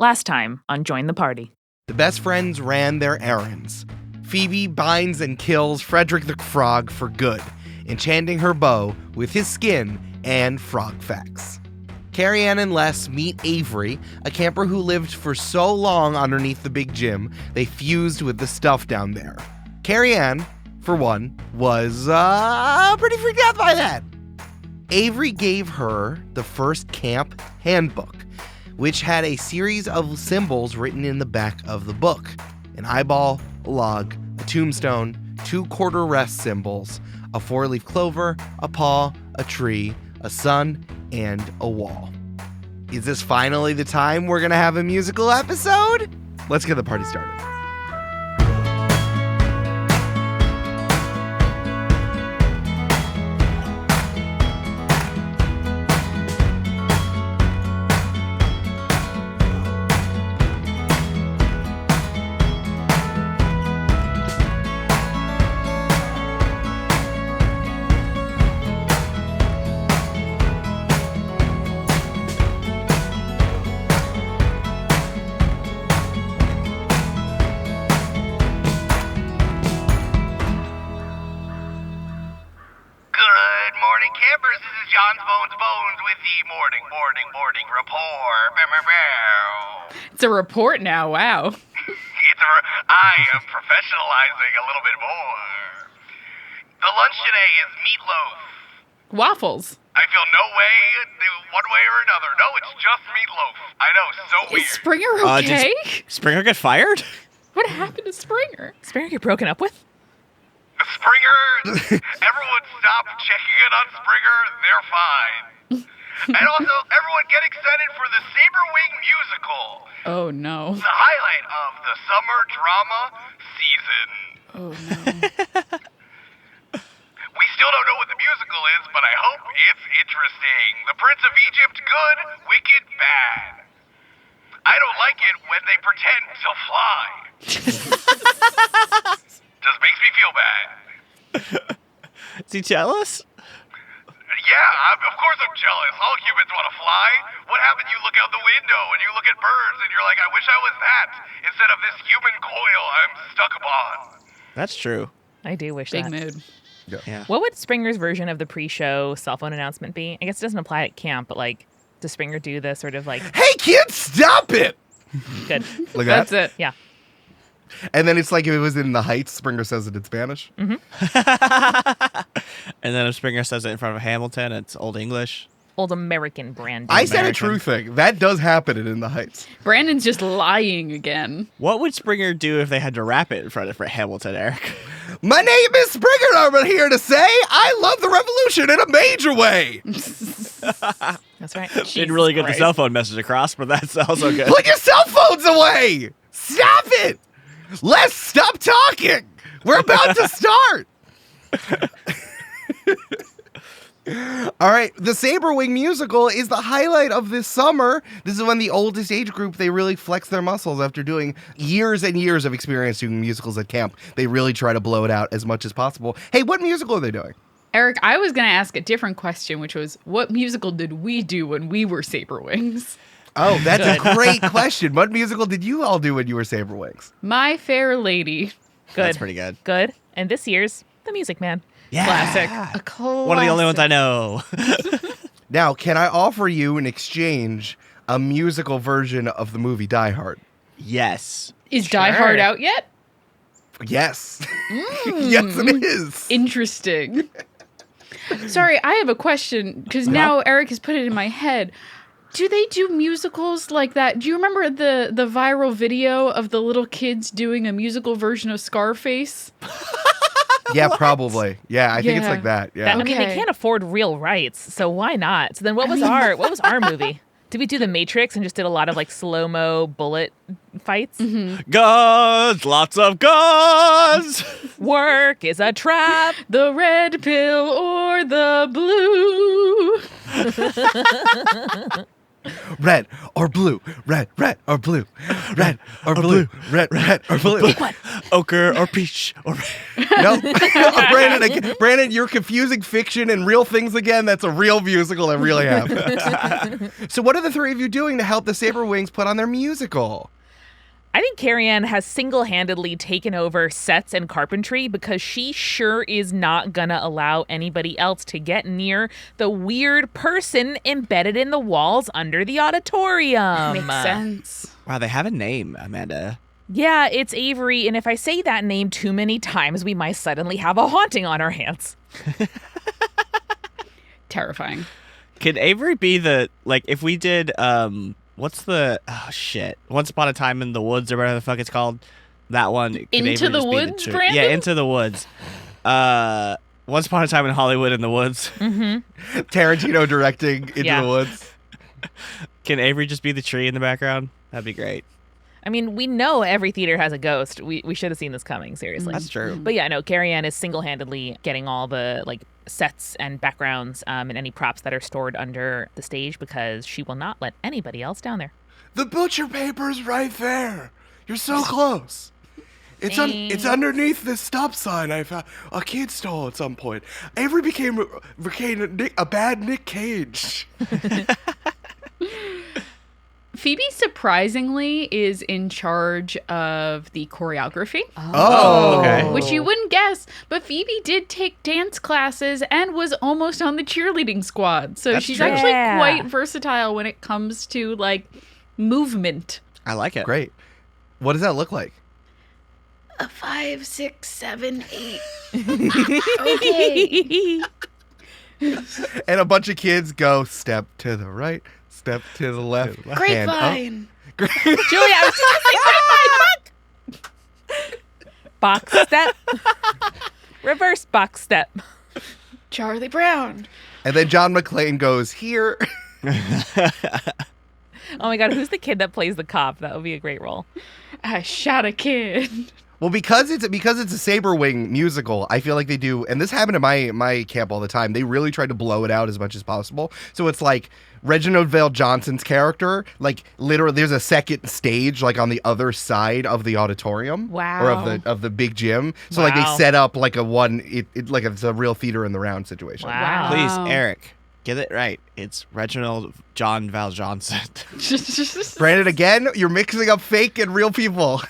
Last time on Join the Party. The best friends ran their errands. Phoebe binds and kills Frederick the Frog for good, enchanting her bow with his skin and frog facts. Carrie-Ann and Les meet Avery, a camper who lived for so long underneath the big gym, they fused with the stuff down there. Carrie-Ann, for one, was pretty freaked out by that. Avery gave her the first Camp Handbook, which had a series of symbols written in the back of the book. An eyeball, a log, a tombstone, 2 quarter rest symbols, a 4-leaf clover, a paw, a tree, a sun, and a wall. Is this finally the time we're gonna have a musical episode? Let's get the party started. Morning report. It's a report now, wow. I am professionalizing a little bit more. The lunch today is meatloaf. Waffles. I feel no way, one way or another. No, it's just meatloaf. I know, so weird. Is Springer okay? Did Springer get fired? What happened to Springer? Springer get broken up with? Springer, everyone stop checking in on Springer. They're fine. And also, everyone get excited for the Saber Wing musical. Oh, no. The highlight of the summer drama season. Oh, no. We still don't know what the musical is, but I hope it's interesting. The Prince of Egypt, good, wicked, bad. I don't like it when they pretend to fly. Just makes me feel bad. Is he jealous? Yeah, of course I'm jealous. All humans want to fly. What happened? You look out the window and you look at birds and you're like, I wish I was that instead of this human coil I'm stuck upon. That's true. I do wish Big that. mood. Yeah. What would Springer's version of the pre-show cell phone announcement be? I guess it doesn't apply at camp, but like, does Springer do the sort of like... Hey kids, stop it! Good. Like that? That's it. Yeah. And then it's like if it was in the Heights, Springer says it in Spanish. Mm-hmm. And then if Springer says it in front of Hamilton, it's Old English. Old American branding. I said a American. true thing. That does happen in the Heights. Brandon's just lying again. What would Springer do if they had to rap it in front of Hamilton, Eric? My name is Springer, I'm here to say I love the revolution in a major way. That's right. Didn't really get the cell phone message across, but that's also good. Put your cell phones away! Stop it! Let's stop talking! We're about to start! All right, the Saber Wing musical is the highlight of this summer. This is when the oldest age group, they really flex their muscles after doing years and years of experience doing musicals at camp. They really try to blow it out as much as possible. Hey, what musical are they doing? Eric, I was going to ask a different question, which was, what musical did we do when we were Saber Wings? Oh, that's a great question. What musical did you all do when you were Saber Wings? My Fair Lady. Good. That's pretty good. Good. And this year's The Music Man. Yeah. Classic. A classic. One of the only ones I know. Now, can I offer you in exchange a musical version of the movie Die Hard? Yes. Is Die Hard out yet? Yes. Yes, it is. Interesting. Sorry, I have a question, because now Eric has put it in my head. Do they do musicals like that? Do you remember the viral video of the little kids doing a musical version of Scarface? Yeah, probably. Yeah, I think it's like that. Yeah. I mean, they can't afford real rights, so why not? So then what was our movie? Did we do The Matrix and just did a lot of like slow-mo bullet fights? Mm-hmm. Guns, lots of guns. Work is a trap. The red pill or the blue? Red or blue. Red or blue. red or blue, red or blue. Ochre or peach or No, Brandon, you're confusing fiction and real things again. That's a real musical that really happened. So what are the three of you doing to help the Saberwings put on their musical? I think Carrie-Ann has single-handedly taken over sets and carpentry because she sure is not gonna allow anybody else to get near the weird person embedded in the walls under the auditorium. Makes sense. Wow, they have a name, Amanda. Yeah, it's Avery, and if I say that name too many times, we might suddenly have a haunting on our hands. Terrifying. Can Avery be if we did, what's the, Once Upon a Time in the Woods or whatever the fuck it's called? That one. Into the Woods, Brandon? Yeah, Into the Woods. Once Upon a Time in Hollywood in the Woods. Mm-hmm. Tarantino directing Into the Woods. Can Avery just be the tree in the background? That'd be great. I mean, we know every theater has a ghost. We should have seen this coming, seriously. That's true. But yeah, no, Carrie-Ann is single-handedly getting all the sets and backgrounds and any props that are stored under the stage because she will not let anybody else down there. The butcher paper's right there. You're so close. It's underneath this stop sign I found. A kid stole at some point. Avery became a bad Nick Cage. Phoebe, surprisingly, is in charge of the choreography. Oh, okay. Which you wouldn't guess, but Phoebe did take dance classes and was almost on the cheerleading squad. So That's she's true. actually Yeah. quite versatile when it comes to, movement. I like it. Great. What does that look like? A 5, 6, 7, 8. Okay. And a bunch of kids go step to the right, step to the left. hand up. Grapevine. Julia, I was just gonna say box step. Reverse box step. Charlie Brown. And then John McClane goes here. Oh my god, who's the kid that plays the cop? That would be a great role. I shot a kid. Well, because it's a Saberwing musical, I feel like they do, and this happened at my camp all the time. They really try to blow it out as much as possible. So it's like Reginald Vale Johnson's character, literally, there's a second stage on the other side of the auditorium, Wow. or of the big gym. So they Wow. set up it's a real theater in the round situation. Wow. Please, Eric, get it right. It's Reginald John Val Johnson. Brandon, again, you're mixing up fake and real people.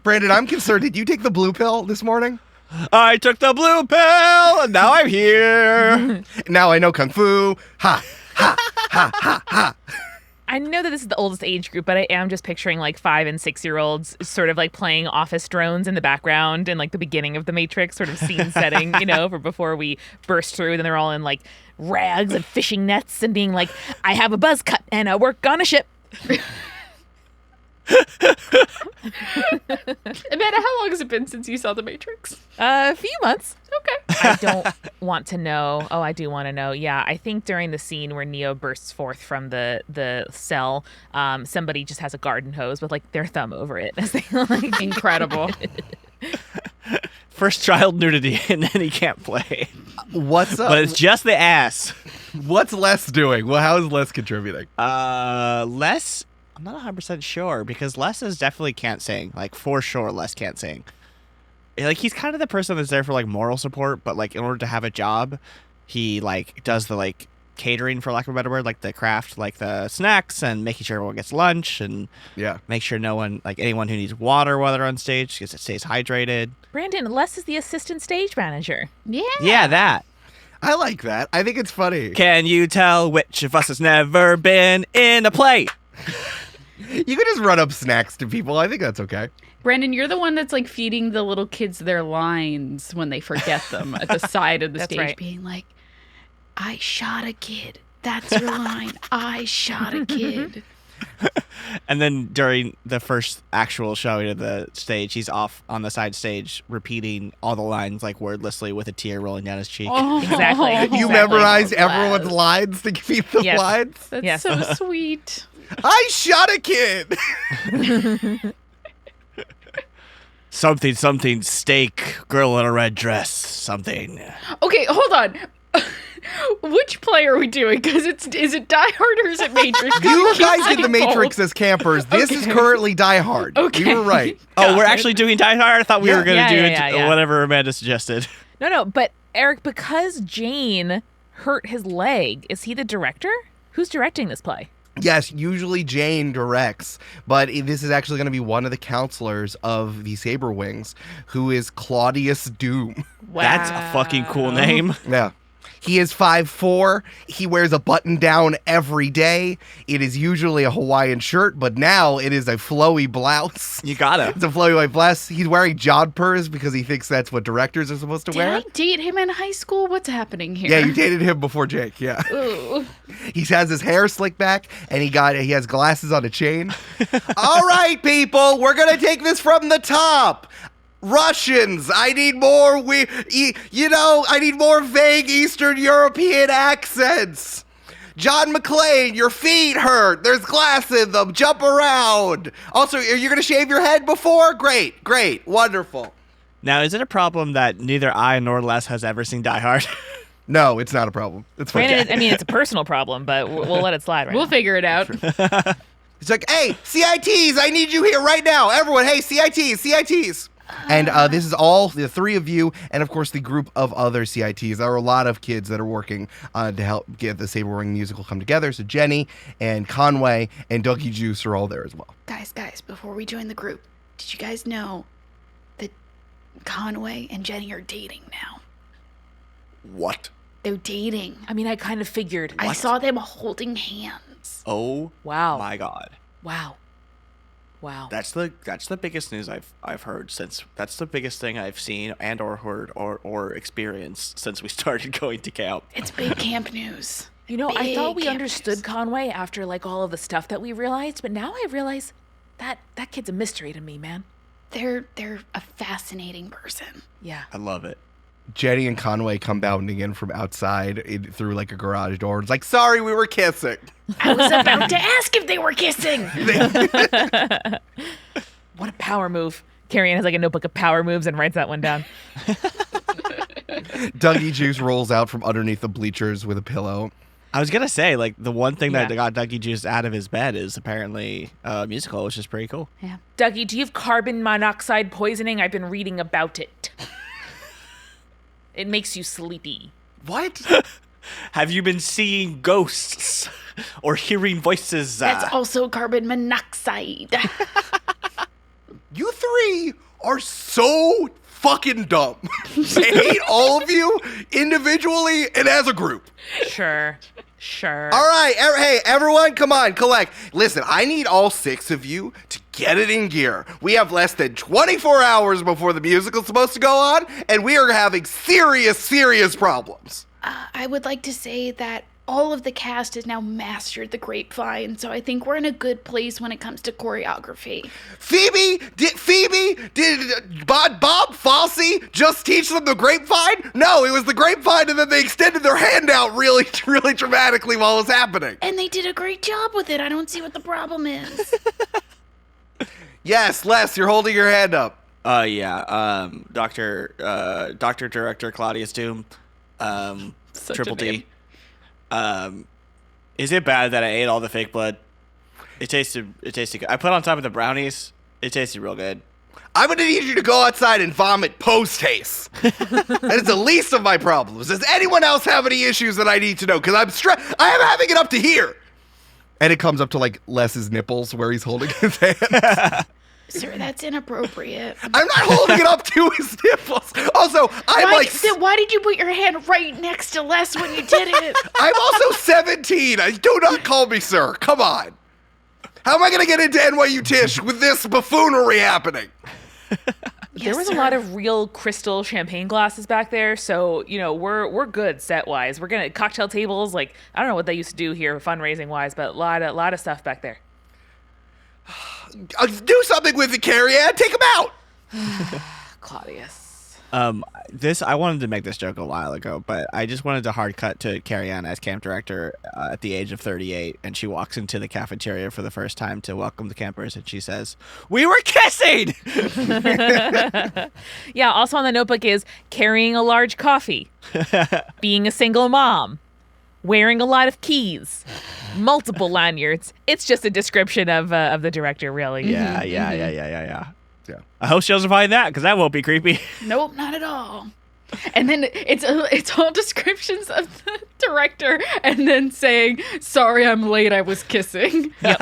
Brandon, I'm concerned. Did you take the blue pill this morning? I took the blue pill, and now I'm here. Now I know Kung Fu. Ha, ha, ha, ha, ha. I know that this is the oldest age group, but I am just picturing 5 and 6-year-olds sort of playing office drones in the background in the beginning of the Matrix sort of scene setting, for before we burst through. Then they're all in rags and fishing nets and being like, I have a buzz cut and I work on a ship. Amanda, how long has it been since you saw The Matrix? A few months. Okay. I don't want to know. Oh, I do want to know. Yeah, I think during the scene where Neo bursts forth from the cell, somebody just has a garden hose with their thumb over it as they Incredible. First child nudity, and then he can't play. What's up? But it's just the ass. What's Les doing? Well, how is Les contributing? Les, I'm not 100% sure because Les definitely can't sing. For sure, Les can't sing. He's kind of the person that's there for moral support, but in order to have a job, he does the catering, for lack of a better word, the craft, the snacks and making sure everyone gets lunch and make sure no one, anyone who needs water while they're on stage stays hydrated. Brandon, Les is the assistant stage manager. Yeah. Yeah, that. I like that. I think it's funny. Can you tell which of us has never been in a play? You could just run up snacks to people. I think that's okay. Brandon, you're the one that's feeding the little kids their lines when they forget them at the side of the That's stage, right. being like, I shot a kid. That's your line. I shot a kid. And then during the first actual showing of the stage, he's off on the side stage repeating all the lines wordlessly with a tear rolling down his cheek. Oh, Exactly. You Exactly. memorized Les. everyone's lines to feed the Yes. lines? That's Yes. so sweet. I shot a kid. Something, steak, girl in a red dress, something. Okay, hold on. Which play are we doing? Because is it Die Hard or is it Matrix? You guys did saying The Matrix both. as campers. This is currently Die Hard. Okay. You were right. Oh, we're actually doing Die Hard? I thought we Yeah. were going to Yeah. whatever Amanda suggested. No, but Eric, because Jane hurt his leg, is he the director? Who's directing this play? Yes, usually Jane directs, but this is actually going to be one of the counselors of the Saber Wings, who is Claudius Doom. Wow. That's a fucking cool name. Yeah. He is 5'4". He wears a button down every day. It is usually a Hawaiian shirt, but now it is a flowy blouse. You gotta. It's a flowy white blouse. He's wearing jodhpurs because he thinks that's what directors are supposed to Did wear. I date him in high school? What's happening here? Yeah, you dated him before Jake. Yeah. Ooh. He has his hair slicked back, and he has glasses on a chain. All right, people, we're gonna take this from the top. Russians, I need more. I need more vague Eastern European accents. John McClane, your feet hurt. There's glass in them. Jump around. Also, are you gonna shave your head before? Great, wonderful. Now, is it a problem that neither I nor Les has ever seen Die Hard? No, it's not a problem. It's fine. Granted, I mean, it's a personal problem, but we'll let it slide right We'll now. figure it out. It's like, hey, CITs, I need you here right now. Everyone, hey, CITs. And this is all the three of you, and of course the group of other CITs. There are a lot of kids that are working to help get the Saber Ring musical come together. So Jenny and Conway and Dougie Juice are all there as well. Guys, before we join the group, did you guys know that Conway and Jenny are dating now? What? They're dating. I mean, I kind of figured. I saw them holding hands. Oh Wow. my God. Wow. That's the biggest news I've heard since. That's the biggest thing I've seen and or heard or experienced since we started going to camp. It's big camp news. You know, I thought we Big understood campus. Conway after like all of the stuff that we realized, but now I realize that kid's a mystery to me, man. They're a fascinating person. Yeah. I love it. Jenny and Conway come bounding in from outside through like a garage door. It's like, sorry, we were kissing. I was about to ask if they were kissing. What a power move. Carrie-Ann has like a notebook of power moves and writes that one down. Dougie Juice rolls out from underneath the bleachers with a pillow. I was gonna say, like, the one thing that Yeah. got Dougie Juice out of his bed is apparently a musical, which is pretty cool. Yeah. Dougie, do you have carbon monoxide poisoning? I've been reading about it. It makes you sleepy. What? Have you been seeing ghosts or hearing voices? That's also carbon monoxide. You three are so fucking dumb. I hate all of you individually and as a group. Sure. All right, hey, everyone, come on, collect. Listen, I need all six of you to get it in gear. We have less than 24 hours before the musical's supposed to go on, and we are having serious problems. I would like to say that all of the cast has now mastered the grapevine, so I think we're in a good place when it comes to choreography. Phoebe, did Bob Fosse just teach them the grapevine? No, it was the grapevine, and then they extended their hand out really dramatically while it was happening. And they did a great job with it. I don't see what the problem is. Yes, Les, you're holding your hand up. Doctor Director Claudius Doom, Triple D. Is it bad that I ate all the fake blood? It tasted good. I put it on top of the brownies. It tasted real good. I'm gonna need you to go outside and vomit post-haste. That is the least of my problems. Does anyone else have any issues that I need to know? Because I am having it up to here. And it comes up to like Les's nipples where he's holding his hand. Sir, that's inappropriate. I'm not holding it up to his nipples. Also, Why did you put your hand right next to Les when you did it? I'm also 17. Do not call me sir. Come on. How am I going to get into NYU Tish with this buffoonery happening? There was a lot of real crystal champagne glasses back there, so you know we're good set wise. We're gonna cocktail tables, like I don't know what they used to do here fundraising wise, but a lot of stuff back there. Do something with it, Carrie-Ann. Take him out. Claudius. I wanted to make this joke a while ago, but I just wanted to hard cut to Carrie-Ann as camp director at the age of 38, and she walks into the cafeteria for the first time to welcome the campers, and she says, "We were kissing!" Yeah, also on the notebook is carrying a large coffee, being a single mom, wearing a lot of keys, multiple lanyards. It's just a description of the director, really. Yeah. Yeah. I hope she doesn't find that, because that won't be creepy. Nope, not at all. And then it's all descriptions of the director, and then saying, "Sorry, I'm late. I was kissing." Yep.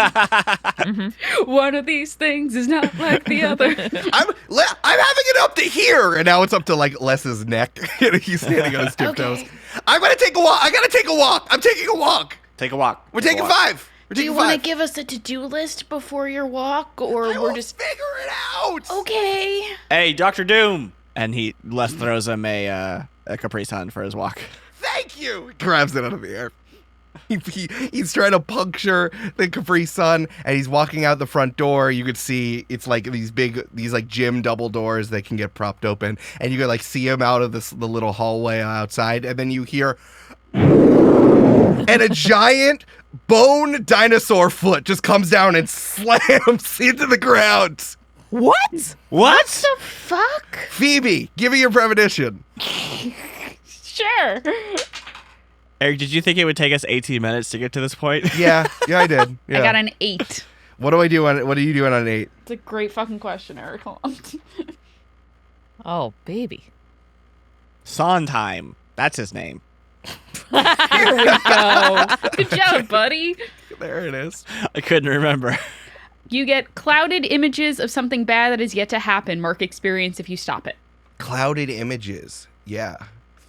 One of these things is not like the other. I'm having it up to here, and now it's up to like Les's neck. He's standing on his tiptoes. Okay. I'm gonna take a walk. I gotta take a walk. I'm taking a walk. Take a walk. We're taking 5. Do you want to give us a to-do list before your walk, or I we're will just figure it out. okay? Hey, Dr. Doom! And Les throws him a Capri Sun for his walk. Thank you. He grabs it out of the air. He's trying to puncture the Capri Sun, and he's walking out the front door. You could see it's like these like gym double doors that can get propped open, and you could like see him out of the little hallway outside, and then you hear, and a giant bone dinosaur foot just comes down and slams into the ground. What? What? The fuck? Phoebe, give me your premonition. Sure. Eric, did you think it would take us 18 minutes to get to this point? Yeah, I did. Yeah. I got an 8. What are you doing on an 8? It's a great fucking question, Eric. Hold on. Oh, baby. Sondheim. That's his name. Here we go. Good job, buddy. There it is. I couldn't remember. You get clouded images of something bad that is yet to happen. Mark experience if you stop it. Clouded images. Yeah.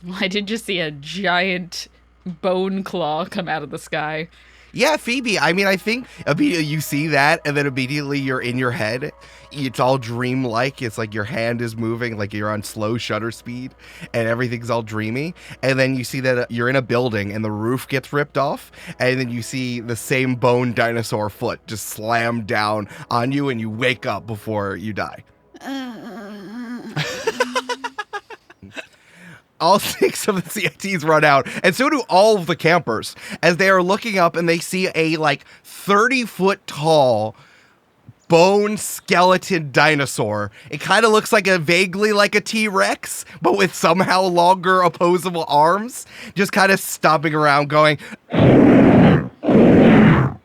Well, I did just see a giant bone claw come out of the sky. Yeah, Phoebe. I mean, I think immediately you see that, and then immediately you're in your head. It's all dreamlike. It's like your hand is moving, like you're on slow shutter speed, and everything's all dreamy. And then you see that you're in a building, and the roof gets ripped off, and then you see the same bone dinosaur foot just slam down on you, and you wake up before you die. All 6 of the CITs run out, and so do all of the campers, as they are looking up and they see a like 30-foot tall bone skeleton dinosaur. It kind of looks like vaguely like a T-Rex, but with somehow longer opposable arms, just kind of stomping around going.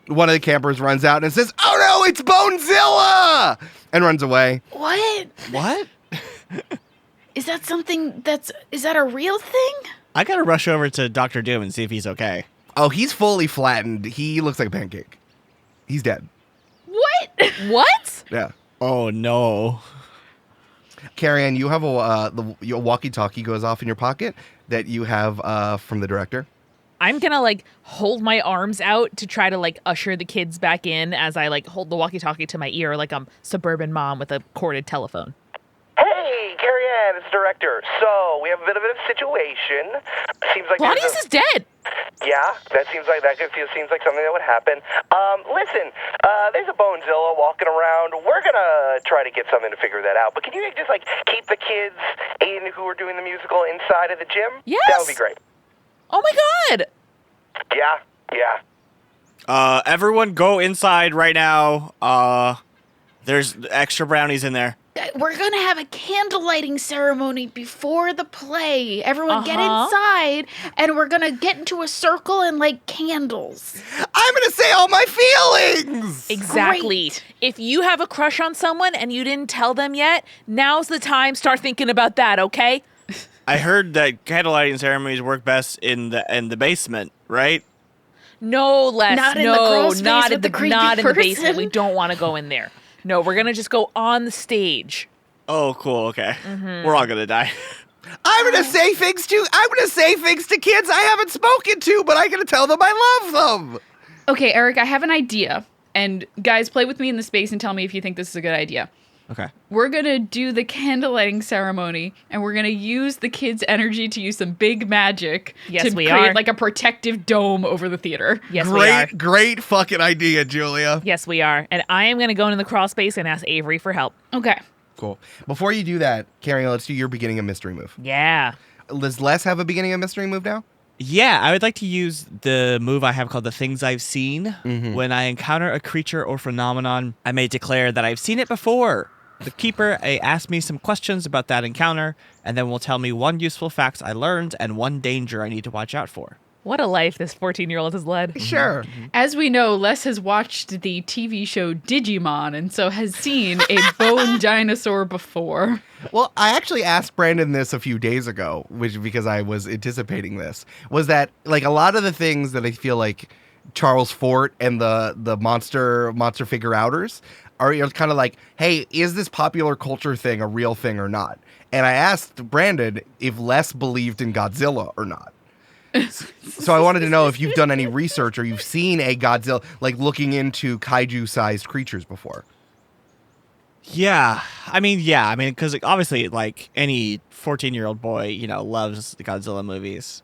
One of the campers runs out and says, "Oh no, it's Bonezilla!" and runs away. What? What? Is that is that a real thing? I gotta rush over to Dr. Doom and see if he's okay. Oh, he's fully flattened. He looks like a pancake. He's dead. What? What? Yeah. Oh no. Carrie-Ann, you have your walkie-talkie goes off in your pocket that you have from the director. I'm gonna like hold my arms out to try to like usher the kids back in as I like hold the walkie-talkie to my ear like I'm suburban mom with a corded telephone. Hey, Carrie-Ann, it's the director. So, we have a bit of a situation. Seems like Claudius is dead. Yeah, seems like something that would happen. Listen, there's a Bonezilla walking around. We're gonna try to get something to figure that out. But can you just like keep the kids who are doing the musical inside of the gym? Yes. That would be great. Oh my god. Yeah. Everyone go inside right now. There's extra brownies in there. We're going to have a candle lighting ceremony before the play. Everyone get inside, and we're going to get into a circle and light candles. I'm going to say all my feelings! Exactly. Great. If you have a crush on someone and you didn't tell them yet, now's the time. Start thinking about that, okay? I heard that candle lighting ceremonies work best in the basement, right? No, Les. Not in the no, crawl space not with in the creepy not in the person. basement. We don't want to go in there. No, we're gonna just go on the stage. Oh, cool. Okay. We're all gonna die. I'm gonna say things to kids I haven't spoken to, but I'm gonna tell them I love them. Okay, Eric, I have an idea. And guys, play with me in the space and tell me if you think this is a good idea. Okay. We're going to do the candle lighting ceremony, and we're going to use the kids' energy to use some big magic Yes, to we create are. like a protective dome over the theater. Yes, we are. Great fucking idea, Julia. Yes, we are. And I am gonna go into the crawl space and ask Avery for help. Okay. Cool. Before you do that, Carrie, let's do your beginning of mystery move. Yeah. Does Les have a beginning of mystery move now? Yeah, I would like to use the move I have called the Things I've Seen. When I encounter a creature or phenomenon, I may declare that I've seen it before. The keeper asks me some questions about that encounter, and then will tell me one useful fact I learned and one danger I need to watch out for. What a life this 14-year-old has led. Sure. As we know, Les has watched the TV show Digimon and so has seen a bone dinosaur before. Well, I actually asked Brandon this a few days ago, because I was anticipating this, was that like a lot of the things that I feel like Charles Fort and the monster figure outers are kind of like, hey, is this popular culture thing a real thing or not? And I asked Brandon if Les believed in Godzilla or not. So I wanted to know if you've done any research or you've seen a Godzilla, like looking into kaiju-sized creatures before. Yeah, because obviously, like any 14-year-old boy, loves the Godzilla movies,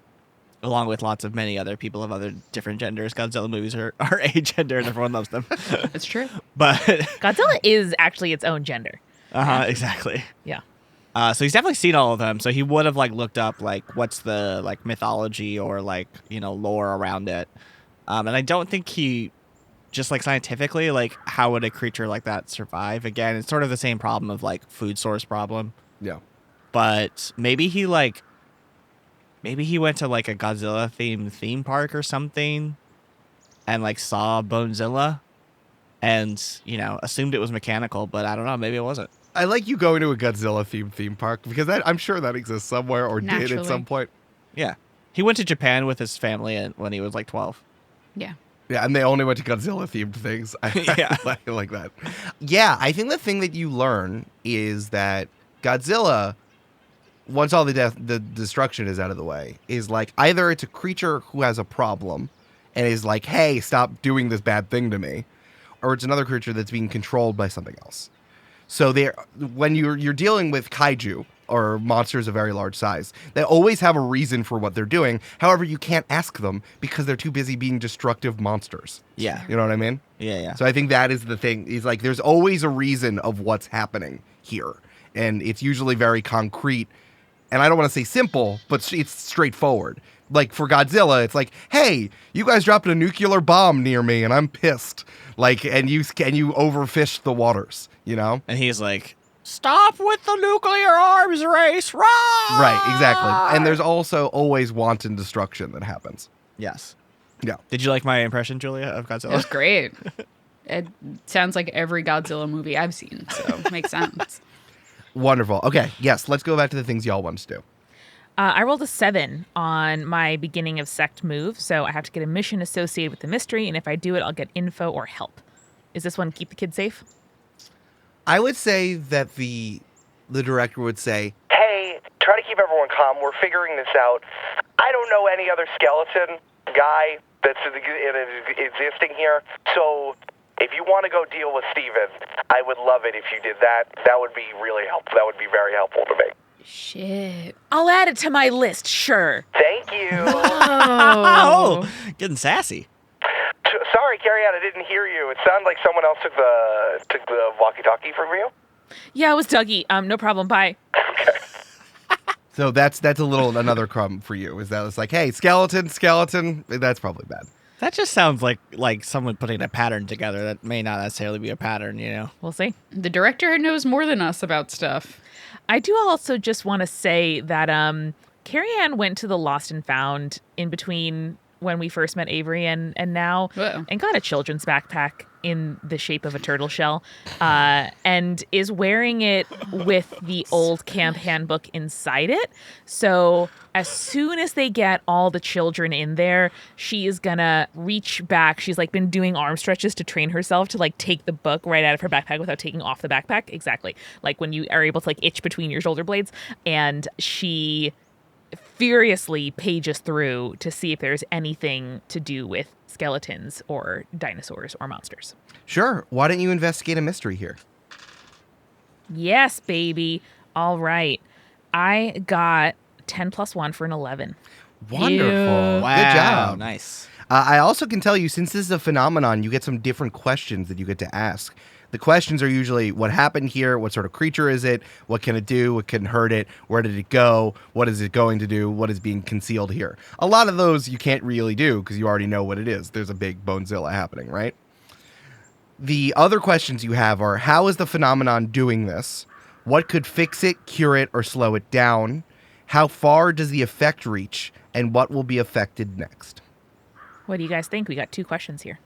along with many other people of other different genders. Godzilla movies are agender, and everyone loves them. That's true. But Godzilla is actually its own gender. exactly. Yeah. So he's definitely seen all of them. So he would have looked up what's the mythology or lore around it. And I don't think he just scientifically how would a creature like that survive? Again, it's sort of the same problem of food source problem. Yeah. But maybe he went to a Godzilla themed theme park or something and saw Bonezilla and assumed it was mechanical, but I don't know, maybe it wasn't. I like you going to a Godzilla themed theme park because I'm sure that exists somewhere or did at some point. Yeah. He went to Japan with his family when he was 12. Yeah. Yeah, and they only went to Godzilla themed things. Yeah. I like that. Yeah, I think the thing that you learn is that Godzilla, once all the destruction is out of the way, is either it's a creature who has a problem and is hey, stop doing this bad thing to me, or it's another creature that's being controlled by something else. So when you're dealing with kaiju or monsters of very large size, they always have a reason for what they're doing. However, you can't ask them because they're too busy being destructive monsters. Yeah. You know what I mean? Yeah. So I think that is the thing. Is there's always a reason of what's happening here. And it's usually very concrete. And I don't want to say simple, but it's straightforward. For Godzilla, it's hey, you guys dropped a nuclear bomb near me and I'm pissed. And you overfished the waters, And he's stop with the nuclear arms race, rah! Right, exactly. And there's also always wanton destruction that happens. Yes. Yeah. Did you like my impression, Julia, of Godzilla? It was great. It sounds like every Godzilla movie I've seen, so it makes sense. Wonderful. Okay, yes, let's go back to the things y'all want to do. I rolled a 7 on my beginning of sect move, so I have to get a mission associated with the mystery, and if I do it, I'll get info or help. Is this one keep the kids safe? I would say that the director would say, hey, try to keep everyone calm. We're figuring this out. I don't know any other skeleton guy that's existing here, so if you want to go deal with Steven, I would love it if you did that. That would be really helpful. That would be very helpful to me. Shit. I'll add it to my list, sure. Thank you. Oh, getting sassy. Sorry, Carrie-Ann, I didn't hear you. It sounded like someone else took the walkie-talkie from you. Yeah, it was Dougie. No problem. Bye. So that's another crumb for you. Is that it's hey, skeleton. That's probably bad. That just sounds like someone putting a pattern together that may not necessarily be a pattern, We'll see. The director knows more than us about stuff. I do also just want to say that Carrie-Ann went to the Lost and Found in between when we first met Avery and now, Whoa. and got a children's backpack in the shape of a turtle shell, and is wearing it with the old camp handbook inside it. So as soon as they get all the children in there, she is gonna reach back. She's been doing arm stretches to train herself to take the book right out of her backpack without taking off the backpack. Exactly. When you are able to itch between your shoulder blades. And she furiously pages through to see if there's anything to do with skeletons or dinosaurs or monsters. Sure. Why don't you investigate a mystery here? Yes, baby. All right. I got 10 plus 1 for an 11. Wonderful. Ew. Wow. Good job. Nice. I also can tell you, since this is a phenomenon, you get some different questions that you get to ask. The questions are usually what happened here, what sort of creature is it, what can it do, what can hurt it, where did it go, what is it going to do, what is being concealed here. A lot of those you can't really do because you already know what it is. There's a big Bonezilla happening, right? The other questions you have are, how is the phenomenon doing this? What could fix it, cure it, or slow it down? How far does the effect reach? And what will be affected next? What do you guys think? We got 2 questions here.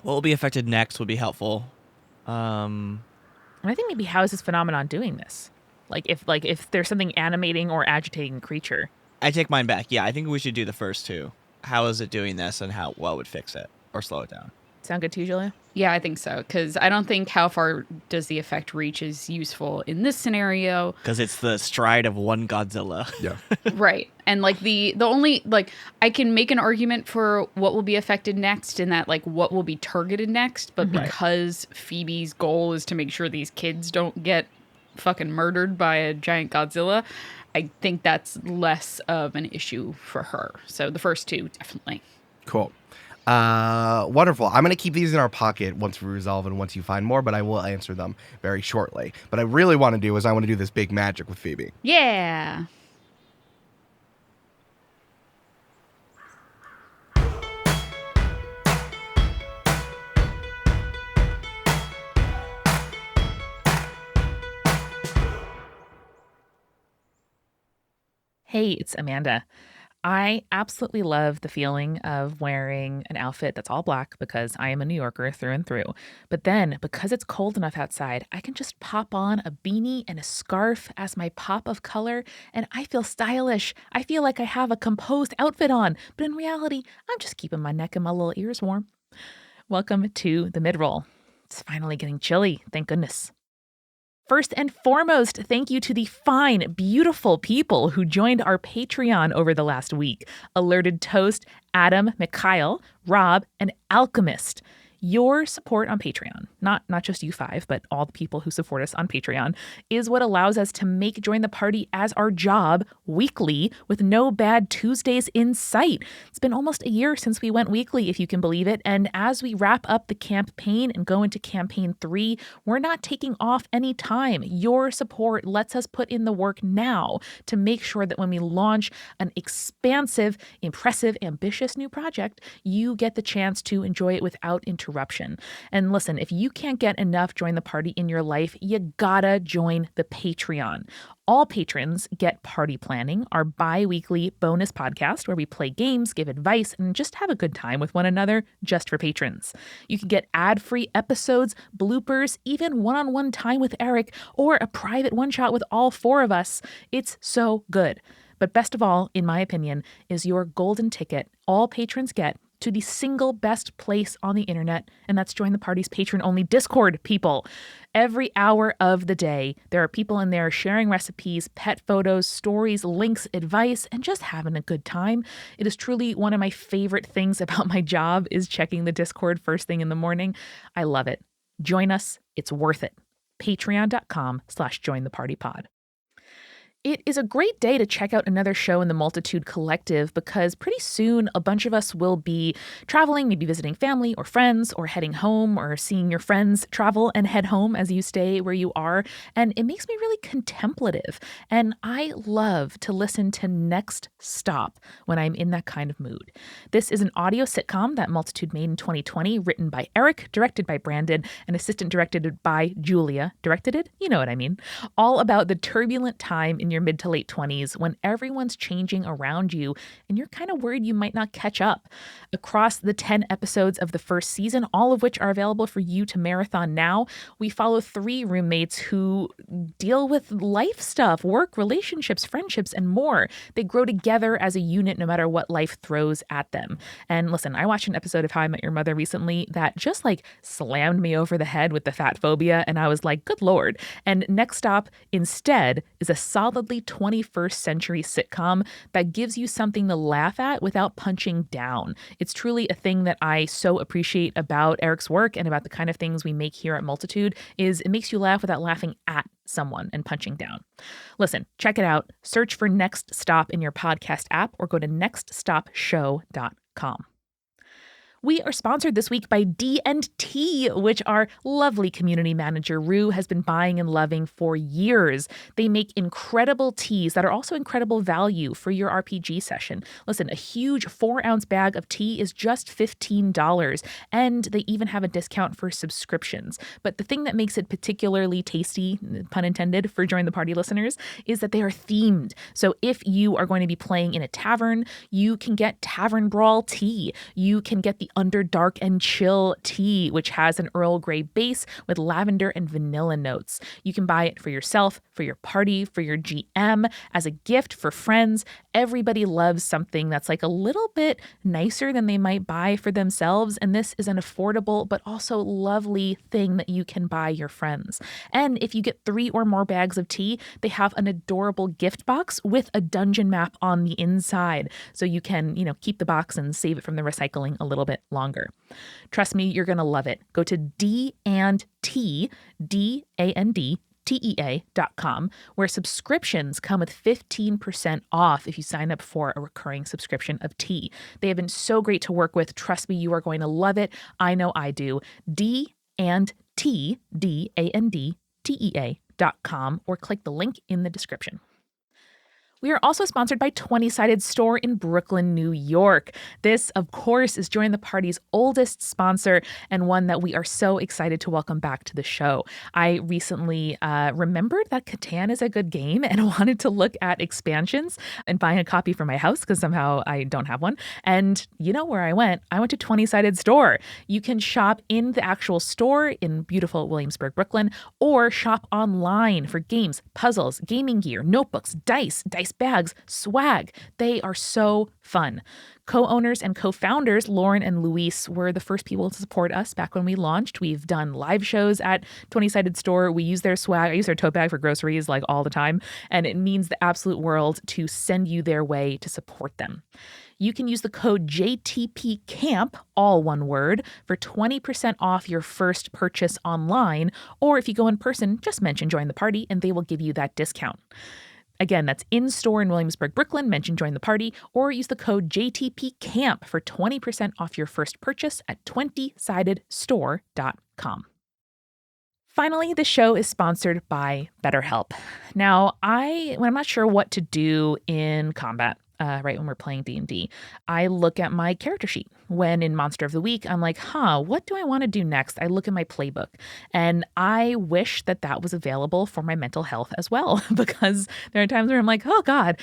What will be affected next would be helpful. And I think maybe how is this phenomenon doing this? If there's something animating or agitating the creature. I take mine back. Yeah, I think we should do the first 2. How is it doing this, and what would fix it or slow it down? Sound good to you, Julia? Yeah, I think so. Because I don't think how far does the effect reach is useful in this scenario. Because it's the stride of one Godzilla. Yeah. Right. And like the only, like, I can make an argument for what will be affected next and that, like, what will be targeted next. But because Phoebe's goal is to make sure these kids don't get fucking murdered by a giant Godzilla, I think that's less of an issue for her. So the first 2, definitely. Cool. Wonderful. I'm going to keep these in our pocket once we resolve and once you find more, but I will answer them very shortly. But I really want to do is I want to do this big magic with Phoebe. Yeah. Hey, it's Amanda. I absolutely love the feeling of wearing an outfit that's all black because I am a New Yorker through and through. But then, because it's cold enough outside, I can just pop on a beanie and a scarf as my pop of color, and I feel stylish. I feel like I have a composed outfit on, but in reality, I'm just keeping my neck and my little ears warm. Welcome to the mid-roll. It's finally getting chilly, thank goodness. First and foremost, thank you to the fine, beautiful people who joined our Patreon over the last week. Alerted Toast, Adam, Mikhail, Rob, and Alchemist. Your support on Patreon, not just you 5, but all the people who support us on Patreon, is what allows us to make Join the Party as our job weekly with no bad Tuesdays in sight. It's been almost a year since we went weekly, if you can believe it. And as we wrap up the Camp-Paign and go into Campaign 3, we're not taking off any time. Your support lets us put in the work now to make sure that when we launch an expansive, impressive, ambitious new project, you get the chance to enjoy it without interruption. And listen, if you can't get enough Join the Party in your life, you gotta join the Patreon. All patrons get Party Planning, our bi-weekly bonus podcast where we play games, give advice, and just have a good time with one another just for patrons. You can get ad-free episodes, bloopers, even one-on-one time with Eric, or a private one-shot with all 4 of us. It's so good. But best of all, in my opinion, is your golden ticket all patrons get to the single best place on the internet, and that's Join the Party's patron-only Discord, people. Every hour of the day, there are people in there sharing recipes, pet photos, stories, links, advice, and just having a good time. It is truly one of my favorite things about my job is checking the Discord first thing in the morning. I love it. Join us. It's worth it. Patreon.com/jointhepartypod. It is a great day to check out another show in the Multitude Collective because pretty soon a bunch of us will be traveling, maybe visiting family or friends or heading home or seeing your friends travel and head home as you stay where you are. And it makes me really contemplative. And I love to listen to Next Stop when I'm in that kind of mood. This is an audio sitcom that Multitude made in 2020, written by Eric, directed by Brandon, and assistant directed by Julia. Directed it? You know what I mean. All about the turbulent time in your mid to late 20s when everyone's changing around you and you're kind of worried you might not catch up. Across the 10 episodes of the first season, all of which are available for you to marathon now, we follow 3 roommates who deal with life stuff, work, relationships, friendships, and more. They grow together as a unit no matter what life throws at them. And listen, I watched an episode of How I Met Your Mother recently that just like slammed me over the head with the fat phobia, and I was like, good Lord. And Next Stop instead is a solidly 21st century sitcom that gives you something to laugh at without punching down. It's truly a thing that I so appreciate about Eric's work and about the kind of things we make here at Multitude is it makes you laugh without laughing at someone and punching down. Listen, check it out. Search for Next Stop in your podcast app or go to nextstopshow.com. We are sponsored this week by D&T, which our lovely community manager, Rue, has been buying and loving for years. They make incredible teas that are also incredible value for your RPG session. Listen, a huge 4-ounce bag of tea is just $15, and they even have a discount for subscriptions. But the thing that makes it particularly tasty, pun intended, for Join the Party listeners, is that they are themed. So if you are going to be playing in a tavern, you can get Tavern Brawl tea. You can get the Underdark and Chill tea, which has an Earl Grey base with lavender and vanilla notes. You can buy it for yourself, for your party, for your GM, as a gift for friends. Everybody loves something that's like a little bit nicer than they might buy for themselves, and this is an affordable but also lovely thing that you can buy your friends. And if you get 3 or more bags of tea, they have an adorable gift box with a dungeon map on the inside, so you can, keep the box and save it from the recycling a little bit longer. Trust me, you're going to love it. Go to DandTea.com, where subscriptions come with 15% off if you sign up for a recurring subscription of tea. They have been so great to work with. Trust me, you are going to love it. I know I do. DandTea.com, or click the link in the description. We are also sponsored by 20-Sided Store in Brooklyn, New York. This, of course, is Join the Party's oldest sponsor, and one that we are so excited to welcome back to the show. I recently remembered that Catan is a good game and wanted to look at expansions and buying a copy for my house because somehow I don't have one. And you know where I went? I went to 20-Sided Store. You can shop in the actual store in beautiful Williamsburg, Brooklyn, or shop online for games, puzzles, gaming gear, notebooks, dice bags, swag. They are so fun. Co-owners and co-founders Lauren and Luis were the first people to support us back when we launched. We've done live shows at 20-Sided Store. We use their swag. I use their tote bag for groceries like all the time, and it means the absolute world to send you their way to support them. You can use the code JTPCAMP, all one word, for 20% off your first purchase online, or if you go in person, just mention Join the Party and they will give you that discount. Again, that's in-store in Williamsburg, Brooklyn. Mention Join the Party, or use the code JTPCAMP for 20% off your first purchase at 20sidedstore.com. Finally, the show is sponsored by BetterHelp. Now, when I'm not sure what to do in combat, right when we're playing D&D, I look at my character sheet. When in Monster of the Week, I'm like, what do I want to do next? I look at my playbook, and I wish that was available for my mental health as well, because there are times where I'm like, oh God,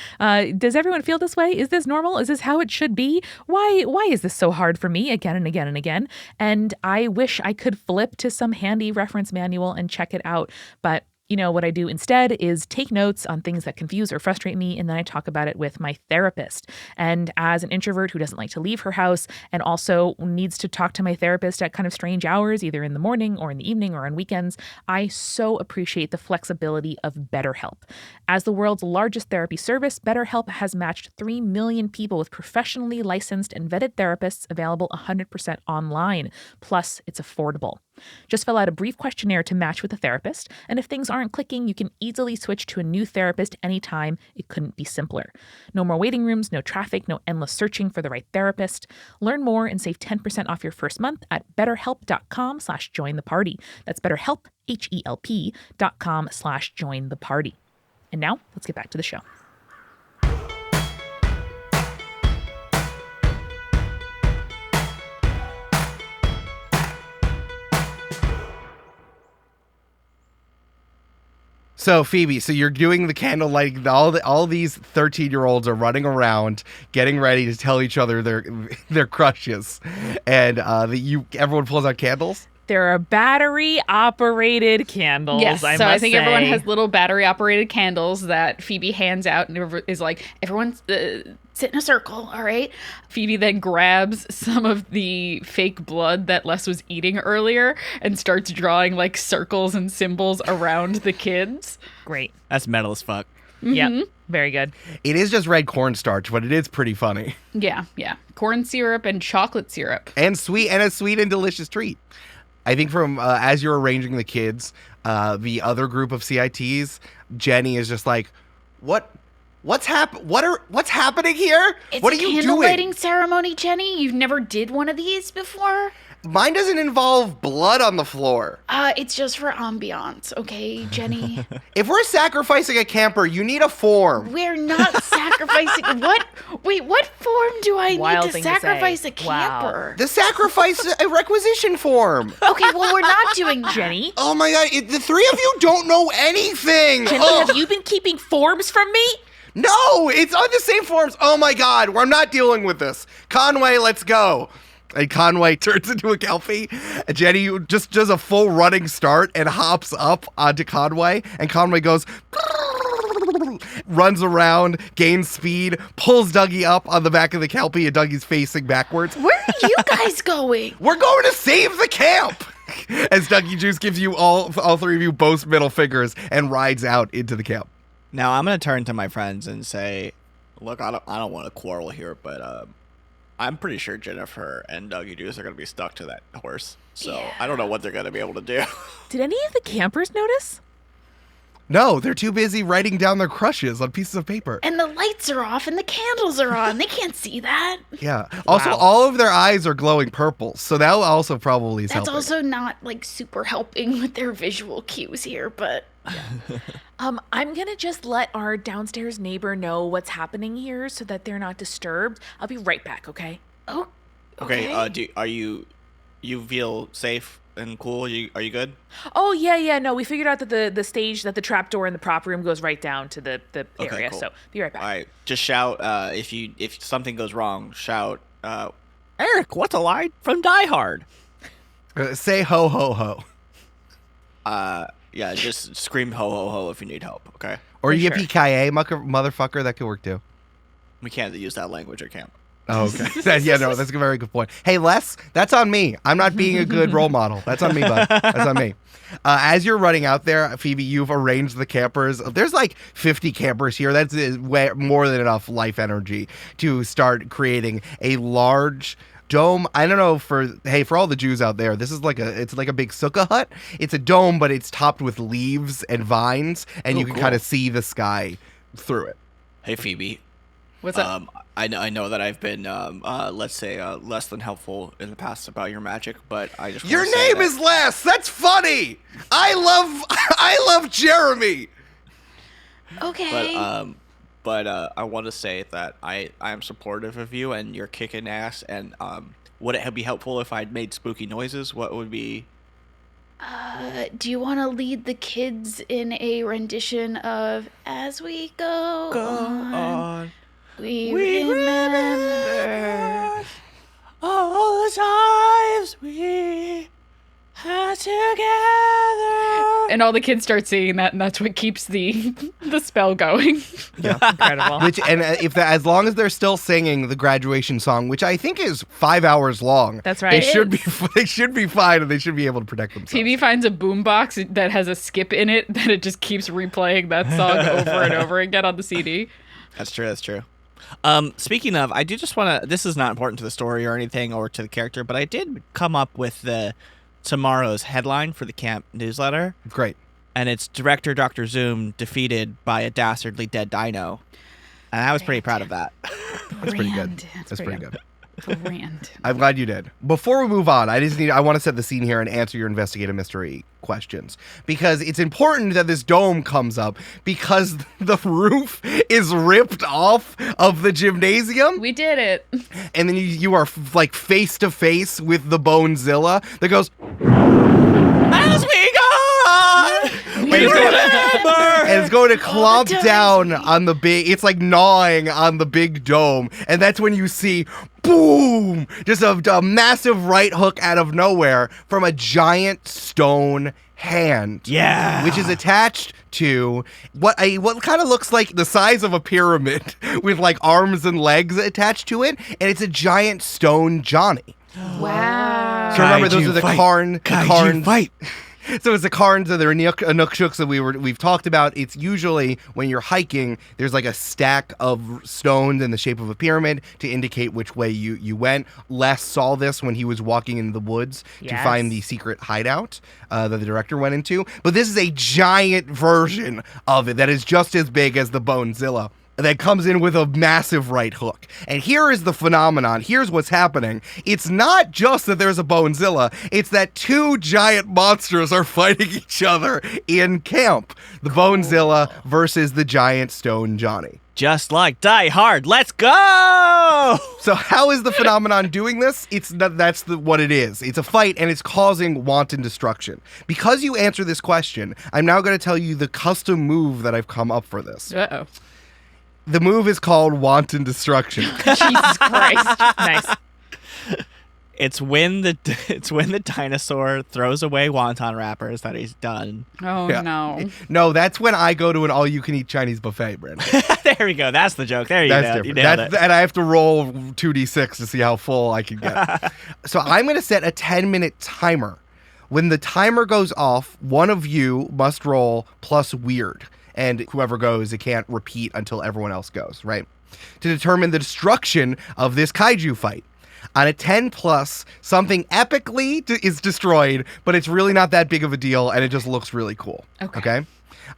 does everyone feel this way? Is this normal? Is this how it should be? Why is this so hard for me again and again and again? And I wish I could flip to some handy reference manual and check it out, but what I do instead is take notes on things that confuse or frustrate me, and then I talk about it with my therapist. And as an introvert who doesn't like to leave her house and also needs to talk to my therapist at kind of strange hours, either in the morning or in the evening or on weekends, I so appreciate the flexibility of BetterHelp. As the world's largest therapy service, BetterHelp has matched 3 million people with professionally licensed and vetted therapists, available 100% online. Plus, it's affordable. Just fill out a brief questionnaire to match with a therapist, and if things aren't clicking, you can easily switch to a new therapist anytime. It couldn't be simpler. No more waiting rooms, no traffic, no endless searching for the right therapist. Learn more and save 10% off your first month at betterhelp.com/jointheparty. That's BetterHelp, HELP.com/jointheparty. And now, let's get back to the show. So Phoebe, you're doing the candle lighting. All these 13-year-olds are running around, getting ready to tell each other their crushes, and everyone pulls out candles. There are battery-operated candles. Yes, I think say. Everyone has little battery-operated candles that Phoebe hands out and is like, everyone sit in a circle, all right? Phoebe then grabs some of the fake blood that Les was eating earlier and starts drawing like circles and symbols around the kids. Great. That's metal as fuck. Mm-hmm. Yep, very good. It is just red cornstarch, but it is pretty funny. Yeah. Corn syrup and chocolate syrup. And a sweet and delicious treat. I think from as you're arranging the kids, the other group of CITs, Jenny is just like, what What's happening here? It's What a are you candle doing? lighting ceremony, Jenny. You've never did one of these before? Mine doesn't involve blood on the floor. It's just for ambiance, okay, Jenny? If we're sacrificing a camper, you need a form. We're not sacrificing. What? Wait, what form do I Wild need to thing to say. sacrifice a Wow. camper? The sacrifice a requisition form. Okay, well, we're not doing that. Jenny? Oh my god, the three of you don't know anything. Jenny, Ugh. have you been keeping forms from me? No, it's on the same forms. Oh my god, I'm not dealing with this. Conway, let's go. And Conway turns into a Kelpie. And Jenny just does a full running start and hops up onto Conway. And Conway goes, runs around, gains speed, pulls Dougie up on the back of the Kelpie, and Dougie's facing backwards. Where are you guys going? We're going to save the camp! As Dougie Juice gives you all three of you both middle fingers and rides out into the camp. Now I'm gonna turn to my friends and say, look, I don't want to quarrel here, but I'm pretty sure Jennifer and Dougie Juice are gonna be stuck to that horse. So I don't know what they're gonna be able to do. Did any of the campers notice? No, they're too busy writing down their crushes on pieces of paper. And the lights are off and the candles are on. They can't see that. Yeah. Also, all of their eyes are glowing purple, so that also probably is That's helping. also not like super helping with their visual cues here, but I'm gonna just let our downstairs neighbor know what's happening here so that they're not disturbed. I'll be right back, okay? oh, Okay. okay. Are you feel safe and cool? Are you good? Oh yeah, no, we figured out that the stage, that the trap door in the prop room goes right down to the Okay, area. cool. So be right back. All right. Just shout if something goes wrong. Shout, Eric, what's a line from Die Hard? Say ho, ho, ho. Yeah, just scream ho ho ho if you need help. Okay. Or For sure. yippee-ki-yay, motherfucker. That could work, too. We can't use that language at camp. Oh, okay. That's a very good point. Hey, Les, that's on me. I'm not being a good role model. That's on me, bud. That's on me. As you're running out there, Phoebe, you've arranged the campers. There's like 50 campers here. That's way more than enough life energy to start creating a large dome. I don't know, for all the Jews out there, this is it's like a big sukkah hut. It's a dome, but it's topped with leaves and vines, and you can cool. kind of see the sky through it. Hey Phoebe. What's up? I know that I've been let's say less than helpful in the past about your magic, but I just Your wanna say name that- is Les. That's funny. I love Jeremy. Okay. But I want to say that I am supportive of you and you're kicking ass. And would it be helpful if I'd made spooky noises? What would be? Do you want to lead the kids in a rendition of "As We Go, On, We Remember"? All the times we had together. And all the kids start singing that, and that's what keeps the spell going. Incredible. As long as they're still singing the graduation song, which I think is 5 hours long. That's right. They It should be fine, and they should be able to protect themselves. Phoebe finds a boombox that has a skip in it that it just keeps replaying that song over and over again on the CD. That's true. Speaking of, I do just want to. This is not important to the story or anything or to the character, but I did come up with tomorrow's headline for the camp newsletter. Great. And it's Director Dr. Zoom defeated by a dastardly dead dino. And I was pretty proud of that. That's pretty good. That's pretty good. Brand. I'm glad you did. Before we move on, I want to set the scene here and answer your investigative mystery questions, because it's important that this dome comes up because the roof is ripped off of the gymnasium, We did it. and then you are like face to face with the Bonezilla that goes, As we go on, we and it's going to clomp times down on the big, it's like gnawing on the big dome, and that's when you see boom, just a massive right hook out of nowhere from a giant stone hand. Yeah. Which is attached to what kind of looks like the size of a pyramid with like arms and legs attached to it, and it's a giant stone Johnny. Wow. So remember, those Kaiju are the fight. Karn. Kaiju fight. So it's the Karns and the Anukshuks that we've talked about. It's usually when you're hiking, there's like a stack of stones in the shape of a pyramid to indicate which way you went. Les saw this when he was walking in the woods to Yes. find the secret hideout that the director went into. But this is a giant version of it that is just as big as the Bonezilla. that comes in with a massive right hook. And here is the phenomenon. Here's what's happening. It's not just that there's a Bonezilla. It's that two giant monsters are fighting each other in camp. The Bonezilla versus the giant Stone Johnny. Just like Die Hard. Let's go! So how is the phenomenon doing this? What it is. It's a fight, and it's causing wanton destruction. Because you answer this question, I'm now going to tell you the custom move that I've come up for this. Uh-oh. The move is called wanton destruction. Jesus Christ. Nice. It's when the dinosaur throws away wonton wrappers that he's done. Oh, Yeah. no. No, that's when I go to an all-you-can-eat Chinese buffet, Brandon. There we go. That's the joke. There you go. That's You different. nailed it. And I have to roll 2d6 to see how full I can get. So I'm going to set a 10-minute timer. When the timer goes off, one of you must roll plus weird. And whoever goes, it can't repeat until everyone else goes, right? To determine the destruction of this kaiju fight. On a 10 plus, something epically is destroyed, but it's really not that big of a deal, and it just looks really cool. Okay?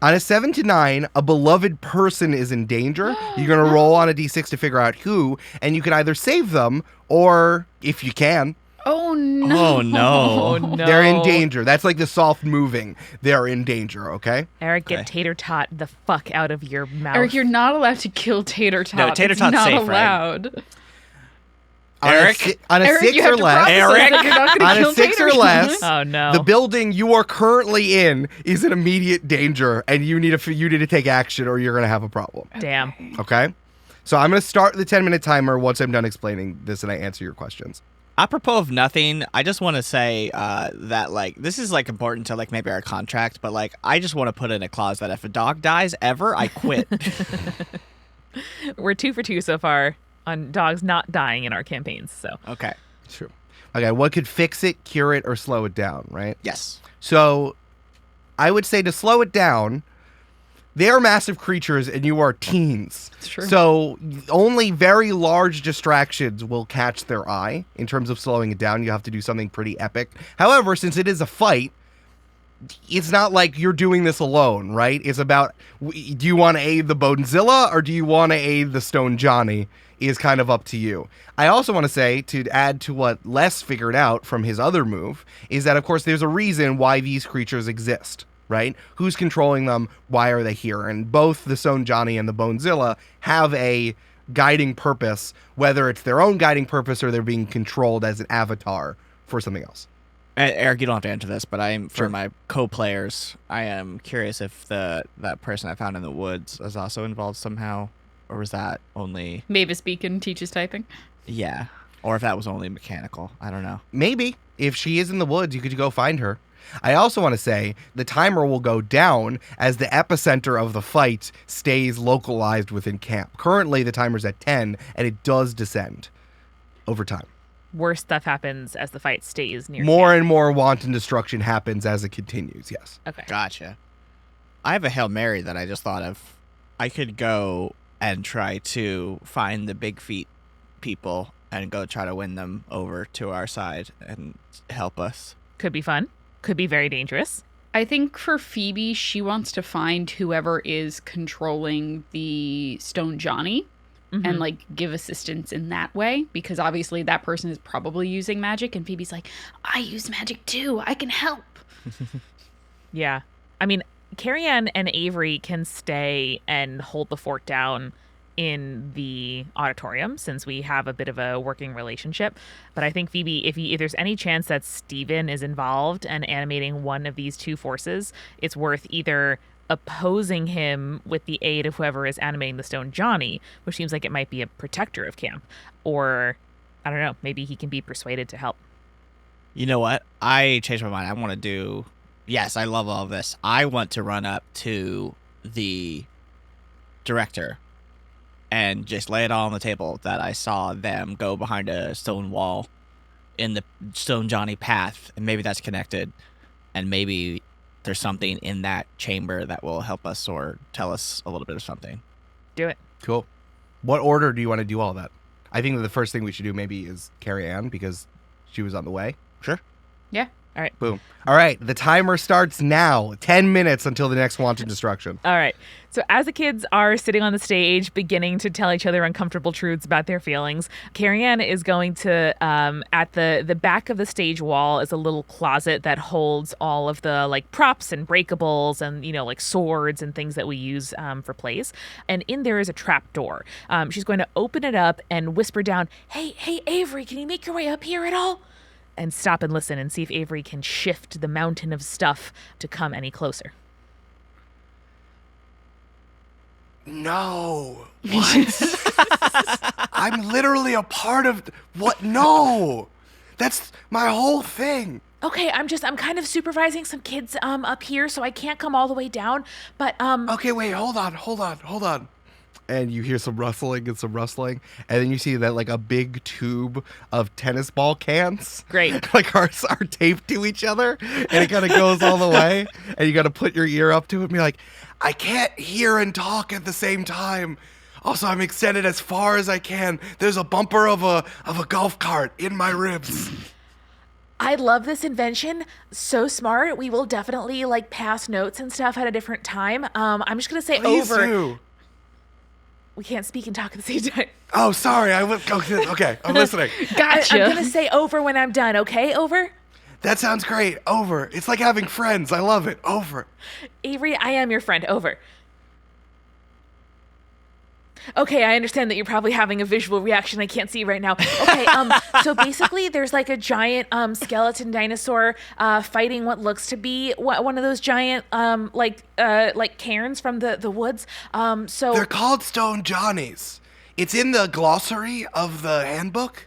On a 7 to 9, a beloved person is in danger. You're going to roll on a d6 to figure out who, and you can either save them, or, if you can, Oh, no. Oh, no. Oh, no. they're in danger. That's like the soft moving. They're in danger, okay? Eric, get Okay. tater tot the fuck out of your mouth. Eric, you're not allowed to kill Tater Tot. No, Tater It's Tot's not safe, right? allowed. Eric? On a Eric, 6 you or have to less. promise us Eric? that you're not gonna On a kill 6 or Tater less, Tot. Oh, no. the building you are currently in is in immediate danger, and you need to take action, or you're going to have a problem. Damn. Okay? So I'm going to start the 10-minute timer once I'm done explaining this and I answer your questions. Apropos of nothing, I just want to say that, like, this is, like, important to, like, maybe our contract, but, like, I just want to put in a clause that if a dog dies ever, I quit. We're 2 for 2 so far on dogs not dying in our campaigns. So Okay. True. Okay, what could fix it, cure it, or slow it down, right? Yes. So I would say to slow it down, they are massive creatures and you are teens. It's true. So only very large distractions will catch their eye. In terms of slowing it down, you have to do something pretty epic. However, since it is a fight, it's not like you're doing this alone, right? It's about, do you want to aid the Bonezilla or do you want to aid the Stone Johnny is kind of up to you. I also want to say, to add to what Les figured out from his other move, is that, of course, there's a reason why these creatures exist, right? Who's controlling them? Why are they here? And both the Stone Johnny and the Bonezilla have a guiding purpose, whether it's their own guiding purpose or they're being controlled as an avatar for something else. Eric, you don't have to answer this, but for Sure. my co-players, I am curious if that person I found in the woods is also involved somehow, or was that only... Mavis Beacon teaches typing. Yeah. Or if that was only mechanical. I don't know. Maybe. If she is in the woods, you could go find her. I also want to say the timer will go down as the epicenter of the fight stays localized within camp. Currently, the timer's at 10, and it does descend over time. worse stuff happens as the fight stays near. More and more wanton destruction happens as it continues, yes. Okay. Gotcha. I have a Hail Mary that I just thought of. I could go and try to find the big feet people and go try to win them over to our side and help us. Could be fun. Could be very dangerous. I think for Phoebe, she wants to find whoever is controlling the Stone Johnny and like give assistance in that way, because obviously that person is probably using magic, and Phoebe's like, I use magic too, I can help. Yeah. I mean, Carrie-Ann and Avery can stay and hold the fort down in the auditorium since we have a bit of a working relationship. But I think Phoebe, if there's any chance that Steven is involved and animating one of these two forces, it's worth either opposing him with the aid of whoever is animating the Stone Johnny, which seems like it might be a protector of camp, or I don't know, maybe he can be persuaded to help. You know what? I changed my mind. I want to do... Yes, I love all of this. I want to run up to the director and just lay it all on the table that I saw them go behind a stone wall in the Stone Johnny path, and maybe that's connected, and maybe there's something in that chamber that will help us or tell us a little bit of something. Do it. Cool. What order do you want to do all that? I think that the first thing we should do maybe is Carrie-Ann, because she was on the way. Sure. Yeah. All right. Boom. All right, the timer starts now. 10 minutes until the next wanted destruction. All right. So as the kids are sitting on the stage, beginning to tell each other uncomfortable truths about their feelings, Carrie-Ann is going to, at the back of the stage wall is a little closet that holds all of the like props and breakables and, like swords and things that we use for plays. And in there is a trap door. She's going to open it up and whisper down, hey, Avery, can you make your way up here at all? And stop and listen and see if Avery can shift the mountain of stuff to come any closer. No. What? I'm literally a part of... What? No. That's my whole thing. Okay, I'm kind of supervising some kids up here, so I can't come all the way down, but Okay, wait, hold on. And you hear some rustling, and then you see that like a big tube of tennis ball cans, Great. like are taped to each other, and it kind of goes all the way, and you got to put your ear up to it and be like, I can't hear and talk at the same time. Also, I'm extended as far as I can. There's a bumper of a golf cart in my ribs. I love this invention. So smart. We will definitely like pass notes and stuff at a different time. I'm just gonna say Please over. do. We can't speak and talk at the same time. Oh, sorry. Okay, I'm listening. Gotcha. I'm gonna say over when I'm done. Okay, over. That sounds great. Over. It's like having friends. I love it. Over. Avery, I am your friend. Over. Okay, I understand that you're probably having a visual reaction I can't see right now. Okay, so basically there's like a giant skeleton dinosaur fighting what looks to be one of those giant like cairns from the woods. So They're called Stone Johnnies. It's in the glossary of the handbook.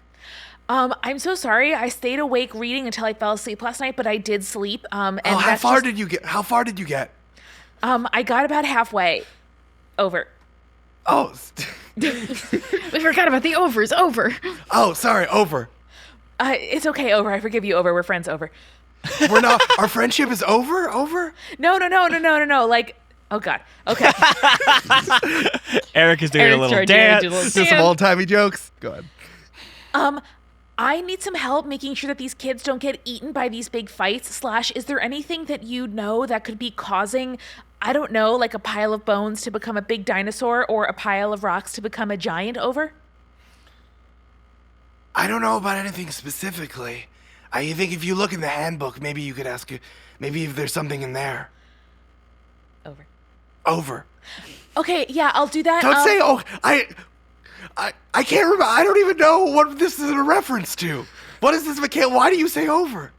I'm so sorry. I stayed awake reading until I fell asleep last night, but I did sleep. And How far did you get? I got about halfway. Over. Oh. We forgot about the overs. Over. Oh, sorry. Over. It's okay. Over. I forgive you. Over. We're friends. Over. We're not. Our friendship is over. Over. No. Like, oh God. Okay. Eric is doing a little dance. Just some old-timey jokes. Go ahead. I need some help making sure that these kids don't get eaten by these big fights. / is there anything that you know that could be causing, I don't know, like a pile of bones to become a big dinosaur or a pile of rocks to become a giant? Over? I don't know about anything specifically. I think if you look in the handbook, maybe you could ask. Maybe if there's something in there. Over. Over. Okay, yeah, I'll do that. Don't say oh. I can't remember. I don't even know what this is a reference to. What is this mechanic? Why do you say over?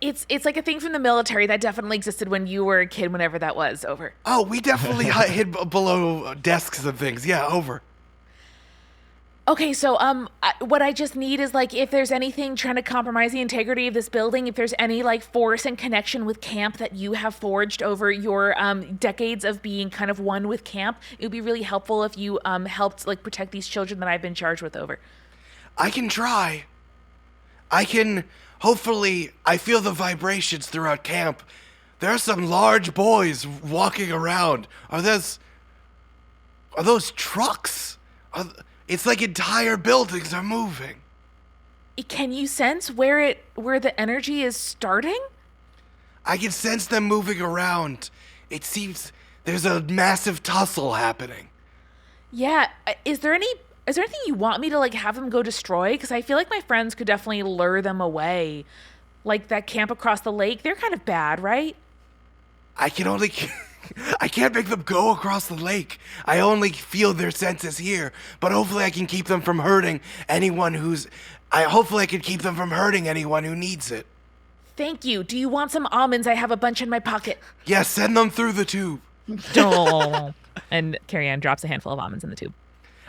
It's like a thing from the military that definitely existed when you were a kid, whenever that was. Over. Oh, we definitely hid below desks and things. Yeah, over. Okay, so what I just need is like if there's anything trying to compromise the integrity of this building, if there's any like force and connection with camp that you have forged over your decades of being kind of one with camp, it would be really helpful if you helped like protect these children that I've been charged with. Over. I can try. Hopefully, I feel the vibrations throughout camp. There are some large boys walking around. Are those trucks? It's like entire buildings are moving. Can you sense where the energy is starting? I can sense them moving around. It seems there's a massive tussle happening. Yeah. Is there anything you want me to like have them go destroy? Because I feel like my friends could definitely lure them away. Like that camp across the lake, they're kind of bad, right? I can't make them go across the lake. I only feel their senses here. But hopefully I can keep them from hurting anyone hopefully I can keep them from hurting anyone who needs it. Thank you. Do you want some almonds? I have a bunch in my pocket. Yes, send them through the tube. And Carrie-Ann drops a handful of almonds in the tube.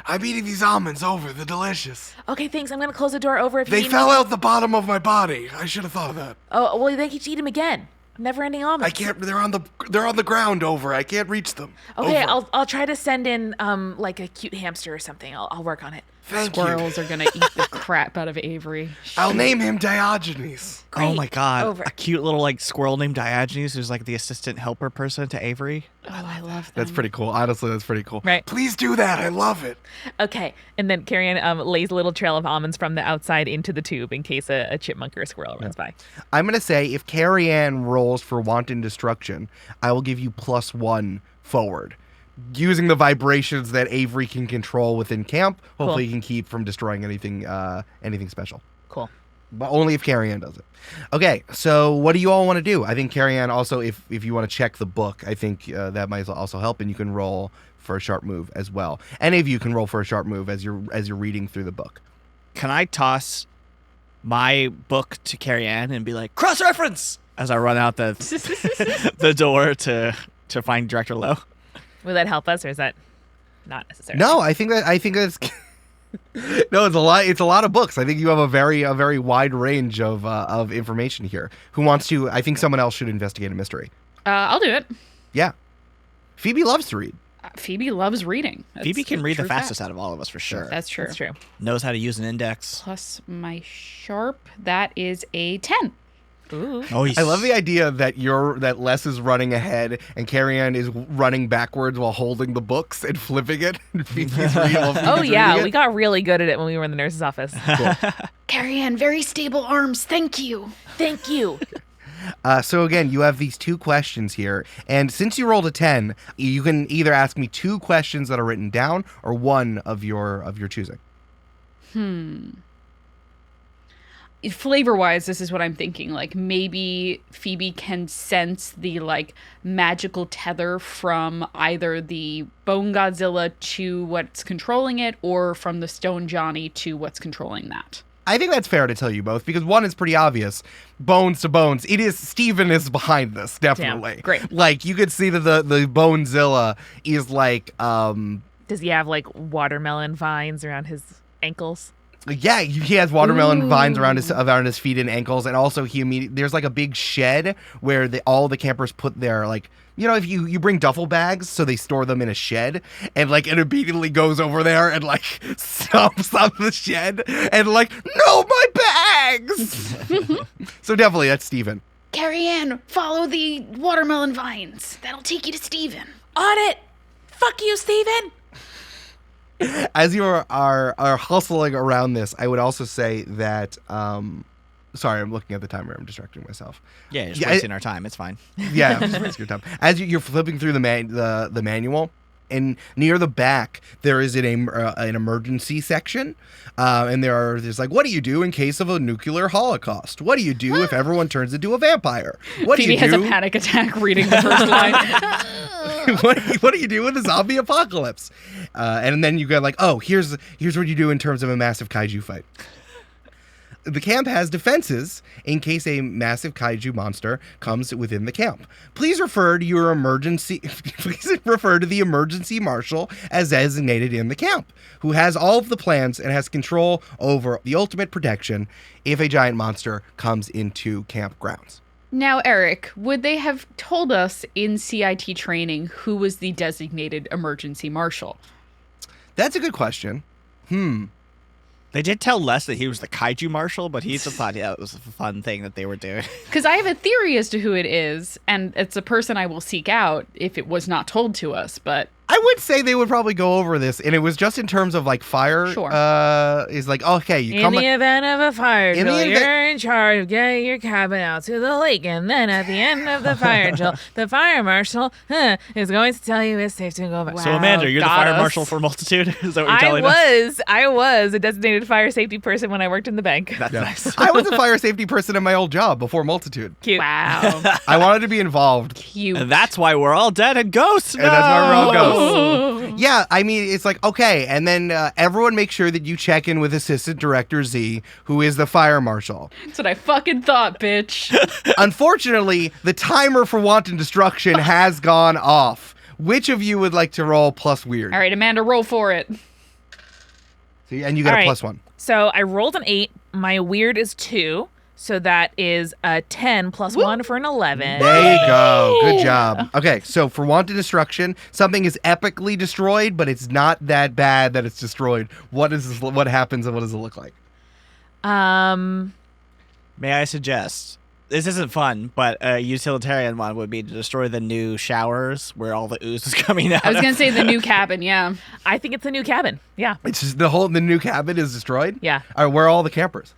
I'm eating these almonds. Over. They're delicious. Okay, thanks. I'm going to close the door. Over. If They you fell out the bottom of my body. I should have thought of that. Oh, well, they could eat them again. Never-ending almonds. I can't. They're on the ground. Over. I can't reach them. Okay, Over. I'll try to send in like a cute hamster or something. I'll work on it. Thank you. Squirrels are gonna eat the crap out of Avery. I'll name him Diogenes. Oh my god. Over. A cute little like squirrel named Diogenes who's like the assistant helper person to Avery. Oh, I love that. That's pretty cool. Honestly, that's pretty cool. Right. Please do that. I love it. Okay. And then Carrie-Ann lays a little trail of almonds from the outside into the tube in case a chipmunk or a squirrel runs by. I'm going to say if Carrie-Ann rolls for wanton destruction, I will give you +1 forward. Using the vibrations that Avery can control within camp, hopefully he can keep from destroying anything special. Cool. But only if Carrie-Ann does it. Okay, so what do you all want to do? I think Carrie-Ann also, if you want to check the book, I think that might also help, and you can roll for a sharp move as well. Any of you can roll for a sharp move as you're reading through the book. Can I toss my book to Carrie-Ann and be like, cross-reference, as I run out the the door to find Director Lowe? Will that help us, or is that not necessary? No, I think that's no, it's a lot of books. I think you have a very wide range of information here. Who wants to? I think someone else should investigate a mystery. I'll do it. Yeah, Phoebe loves to read. Phoebe loves reading. Phoebe can read the true fastest fact. out of all of us for sure. That's true. That's true. Knows how to use an index. Plus my sharp, that is a 10. Ooh. Oh, I love the idea that Les is running ahead and Carrie-Ann is running backwards while holding the books and flipping it. And Phoebe's reading while Phoebe's Oh, yeah. reading We it. got really good at it when we were in the nurse's office. Carrie-Ann, very stable arms. Thank you. Thank you. So again, you have these 2 questions here, and since you rolled a 10, you can either ask me 2 questions that are written down or one of your choosing. Flavor-wise, this is what I'm thinking. Like, maybe Phoebe can sense the, like, magical tether from either the Bone Godzilla to what's controlling it, or from the Stone Johnny to what's controlling that. I think that's fair to tell you both, because one is pretty obvious. Bones to bones. It is Steven is behind this, definitely. Damn, great. Like, you could see that the Bonezilla is like, Does he have, like, watermelon vines around his ankles? yeah, he has watermelon vines around his feet and ankles, and also there's like a big shed where all the campers put their, like, you know, if you bring duffel bags, so they store them in a shed, and like it immediately goes over there and like stomps on the shed and like, no, my bags. So definitely that's Steven. Carrie-Ann, follow the watermelon vines. That'll take you to Steven. On it! Fuck you, Steven! As you are hustling around this, I would also say that sorry, I'm looking at the timer. I'm distracting myself. Yeah, you're just wasting our time. It's fine. Yeah, just wasting your time. As you're flipping through the manual, and near the back there is an emergency section, and there's like, what do you do in case of a nuclear holocaust? What do you do if everyone turns into a vampire? What Phoebe do you has do? a panic attack reading the first line. what do you do with a zombie apocalypse? And then you go like, oh, here's what you do in terms of a massive kaiju fight. The camp has defenses in case a massive kaiju monster comes within the camp. Please refer to the emergency marshal as designated in the camp, who has all of the plans and has control over the ultimate protection if a giant monster comes into camp grounds. Now, Eric, would they have told us in CIT training who was the designated emergency marshal? That's a good question. They did tell Les that he was the kaiju marshal, but he just thought, yeah, it was a fun thing that they were doing. Because I have a theory as to who it is, and it's a person I will seek out if it was not told to us, but... I would say they would probably go over this, and it was just in terms of like fire. Sure. Is like, okay, you In come. the event of a fire In the drill, event- you're in charge of getting your cabin out to the lake, and then at the end of the fire drill, the fire marshal is going to tell you it's safe to go back. So, Amanda, you're the got fire us. marshal for Multitude? Is that what you're telling us? I was a designated fire safety person when I worked in the bank. That's nice. I was a fire safety person in my old job before Multitude. Cute. Wow. I wanted to be involved. Cute. And that's why we're all dead and ghosts now. And that's why we're all ghosts. Yeah, I mean, it's like, okay, and then everyone make sure that you check in with Assistant Director Z, who is the fire marshal. That's what I fucking thought, bitch. Unfortunately, the timer for wanton destruction has gone off. Which of you would like to roll plus weird? All right, Amanda, roll for it. See, and you get All a right. plus 1. So I rolled an 8. My weird is 2. So that is a 10 plus 1 for an 11. There you go. Good job. Okay, so for wanted destruction, something is epically destroyed, but it's not that bad that it's destroyed. What happens and what does it look like? May I suggest? This isn't fun, but a utilitarian one would be to destroy the new showers where all the ooze is coming out. I was going to say the new cabin, yeah. I think it's a new cabin. Yeah. It's just the new cabin is destroyed? Yeah. All right, where are all the campers?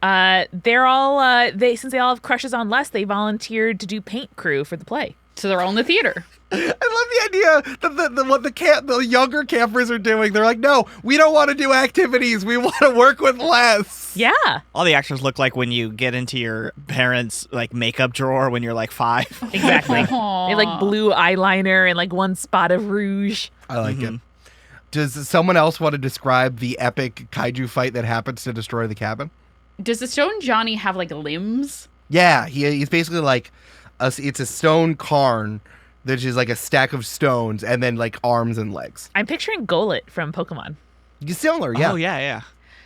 They're all since they all have crushes on Les, they volunteered to do paint crew for the play. So they're all in the theater. I love the idea that what the younger campers are doing. They're like, no, we don't want to do activities. We want to work with Les. Yeah. All the actors look like when you get into your parents' like makeup drawer when you're like 5. Exactly. They have like blue eyeliner and like one spot of rouge. I like it. Does someone else want to describe the epic kaiju fight that happens to destroy the cabin? Does the Stone Johnny have like limbs? Yeah, he's basically like it's a stone cairn that is like a stack of stones and then like arms and legs. I'm picturing Golett from Pokemon. Similar, yeah. Oh, yeah.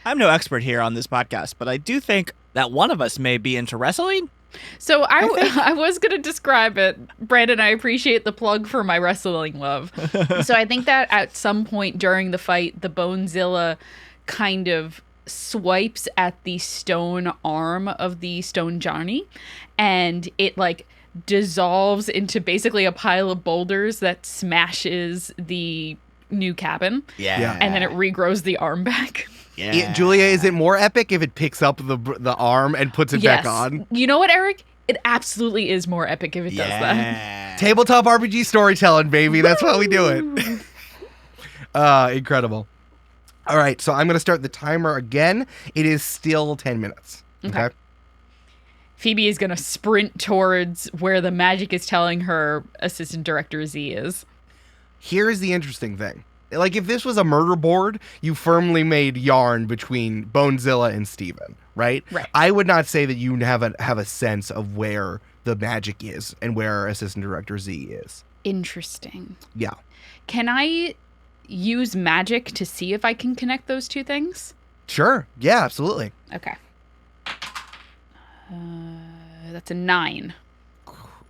I'm no expert here on this podcast, but I do think that one of us may be into wrestling. So I was going to describe it. Brandon, I appreciate the plug for my wrestling love. So I think that at some point during the fight, the Bonezilla kind of swipes at the stone arm of the Stone Johnny, and it like dissolves into basically a pile of boulders that smashes the new cabin. Yeah. And then it regrows the arm back. Yeah. Julia, is it more epic if it picks up the arm and puts it back on? You know what, Eric? It absolutely is more epic if it does that. Tabletop RPG storytelling, baby. That's why we do it. Incredible. All right, so I'm going to start the timer again. It is still 10 minutes. Okay. Phoebe is going to sprint towards where the magic is telling her Assistant Director Z is. Here's the interesting thing. Like, if this was a murder board, you firmly made yarn between Bonezilla and Steven, right? Right. I would not say that you have a sense of where the magic is and where Assistant Director Z is. Interesting. Yeah. Can I use magic to see if I can connect those two things? Sure. Yeah, absolutely. Okay. That's a 9.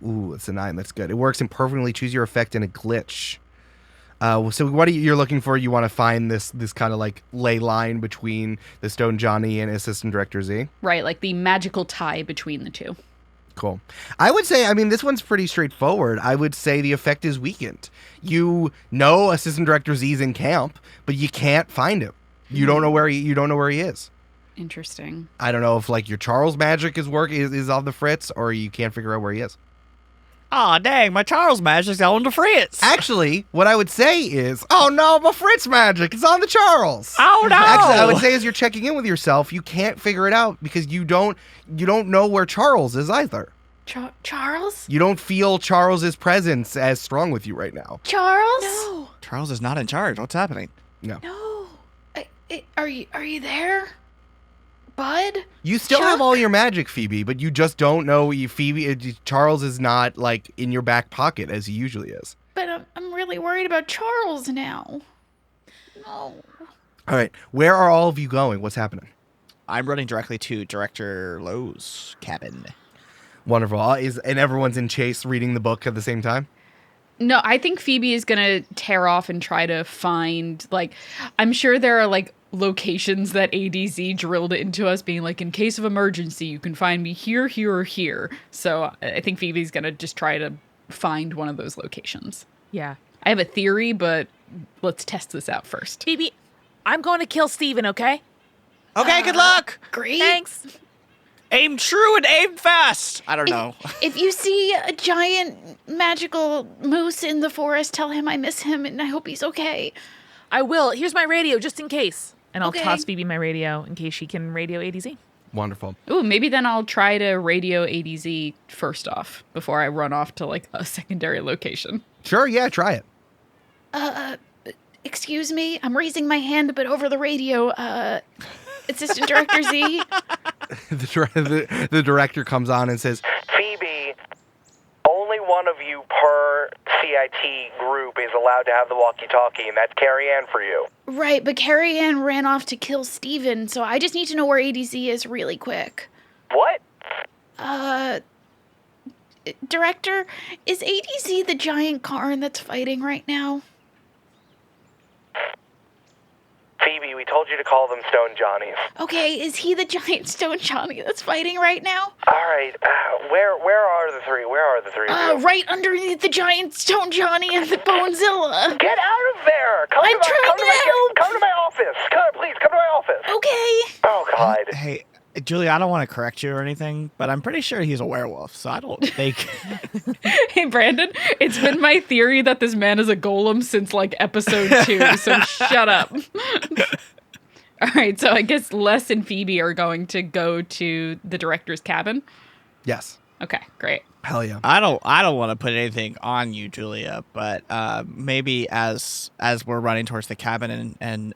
Ooh, it's a 9. That's good. It works in perfectly choose your effect in a glitch. So what you're looking for? You want to find this kind of like ley line between the Stone Johnny and Assistant Director Z? Right, like the magical tie between the two. Cool. I would say, this one's pretty straightforward. I would say the effect is weakened. You know Assistant Director Z's in camp, but you can't find him. You don't know where he is. Interesting. I don't know if like your Charles magic is on the fritz, or you can't figure out where he is. Aw, dang, my Charles magic's on the Fritz. Actually, what I would say is, oh no, my Fritz magic is on the Charles. Oh no. Actually, I would say as you're checking in with yourself, you can't figure it out because you don't know where Charles is either. Charles? You don't feel Charles's presence as strong with you right now. Charles? No. Charles is not in charge. What's happening? No. No. Are you there? Bud? You still have all your magic, Phoebe, but you just don't know Charles is not like in your back pocket as he usually is. But I'm really worried about Charles now. No. All right, where are all of you going? What's happening? I'm running directly to Director Lowe's cabin. Wonderful. And everyone's in chase reading the book at the same time? No, I think Phoebe is going to tear off and try to find, like, I'm sure there are, like, locations that ADZ drilled into us being like, in case of emergency, you can find me here, here, or here. So I think Phoebe's going to just try to find one of those locations. Yeah. I have a theory, but let's test this out first. Phoebe, I'm going to kill Steven, okay? Okay, good luck. Great. Thanks. Aim true and aim fast. I don't know. If you see a giant magical moose in the forest, tell him I miss him and I hope he's okay. I will. Here's my radio, just in case. And I'll Okay. toss Phoebe my radio in case she can radio ADZ. Wonderful. Ooh, maybe then I'll try to radio ADZ first off before I run off to like a secondary location. Sure, yeah, try it. Excuse me, I'm raising my hand, but over the radio, Assistant Director Z. The director comes on and says, Phoebe, only one of you per CIT group is allowed to have the walkie-talkie, and that's Carrie-Ann for you. Right, but Carrie-Ann ran off to kill Steven, so I just need to know where ADZ is really quick. What? Director, is ADZ the giant Karn that's fighting right now? Phoebe, we told you to call them Stone Johnnies. Okay, is he the giant stone Johnny that's fighting right now? All right, where are the three? Where are the three of you? Right underneath the giant stone Johnny and the Bonezilla. Get out of there! Come I'm trying to help. Come to my office. Please, come to my office. Okay. Oh, God. Hey, Julie, I don't want to correct you or anything, but I'm pretty sure he's a werewolf, so I don't think... Hey, Brandon, it's been my theory that this man is a golem since, like, episode 2, so shut up. All right, so I guess Les and Phoebe are going to go to the director's cabin. Yes. Okay, great. Hell yeah. I don't want to put anything on you, Julia, but maybe as we're running towards the cabin and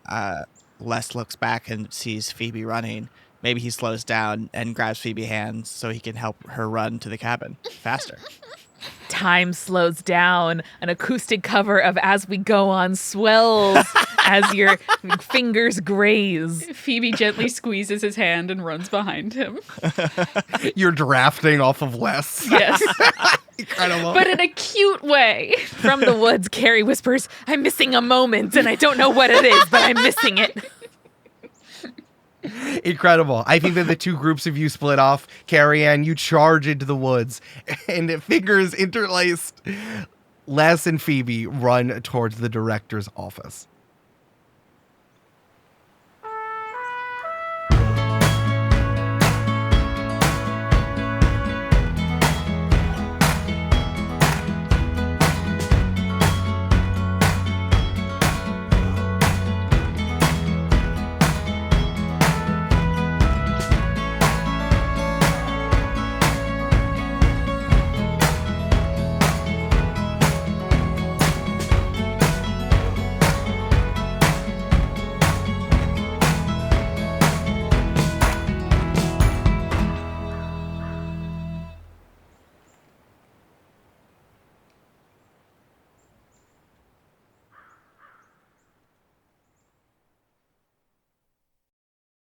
Les looks back and sees Phoebe running, maybe he slows down and grabs Phoebe's hands so he can help her run to the cabin faster. Time slows down. An acoustic cover of As We Go On swells as your fingers graze. Phoebe gently squeezes his hand and runs behind him. You're drafting off of Les. Yes, Incredible. but in a cute way. From the woods, Carrie whispers, I'm missing a moment, and I don't know what it is, but I'm missing it. Incredible. I think that the two groups of you split off. Carrie-Ann, you charge into the woods, and fingers interlaced, Les and Phoebe run towards the director's office.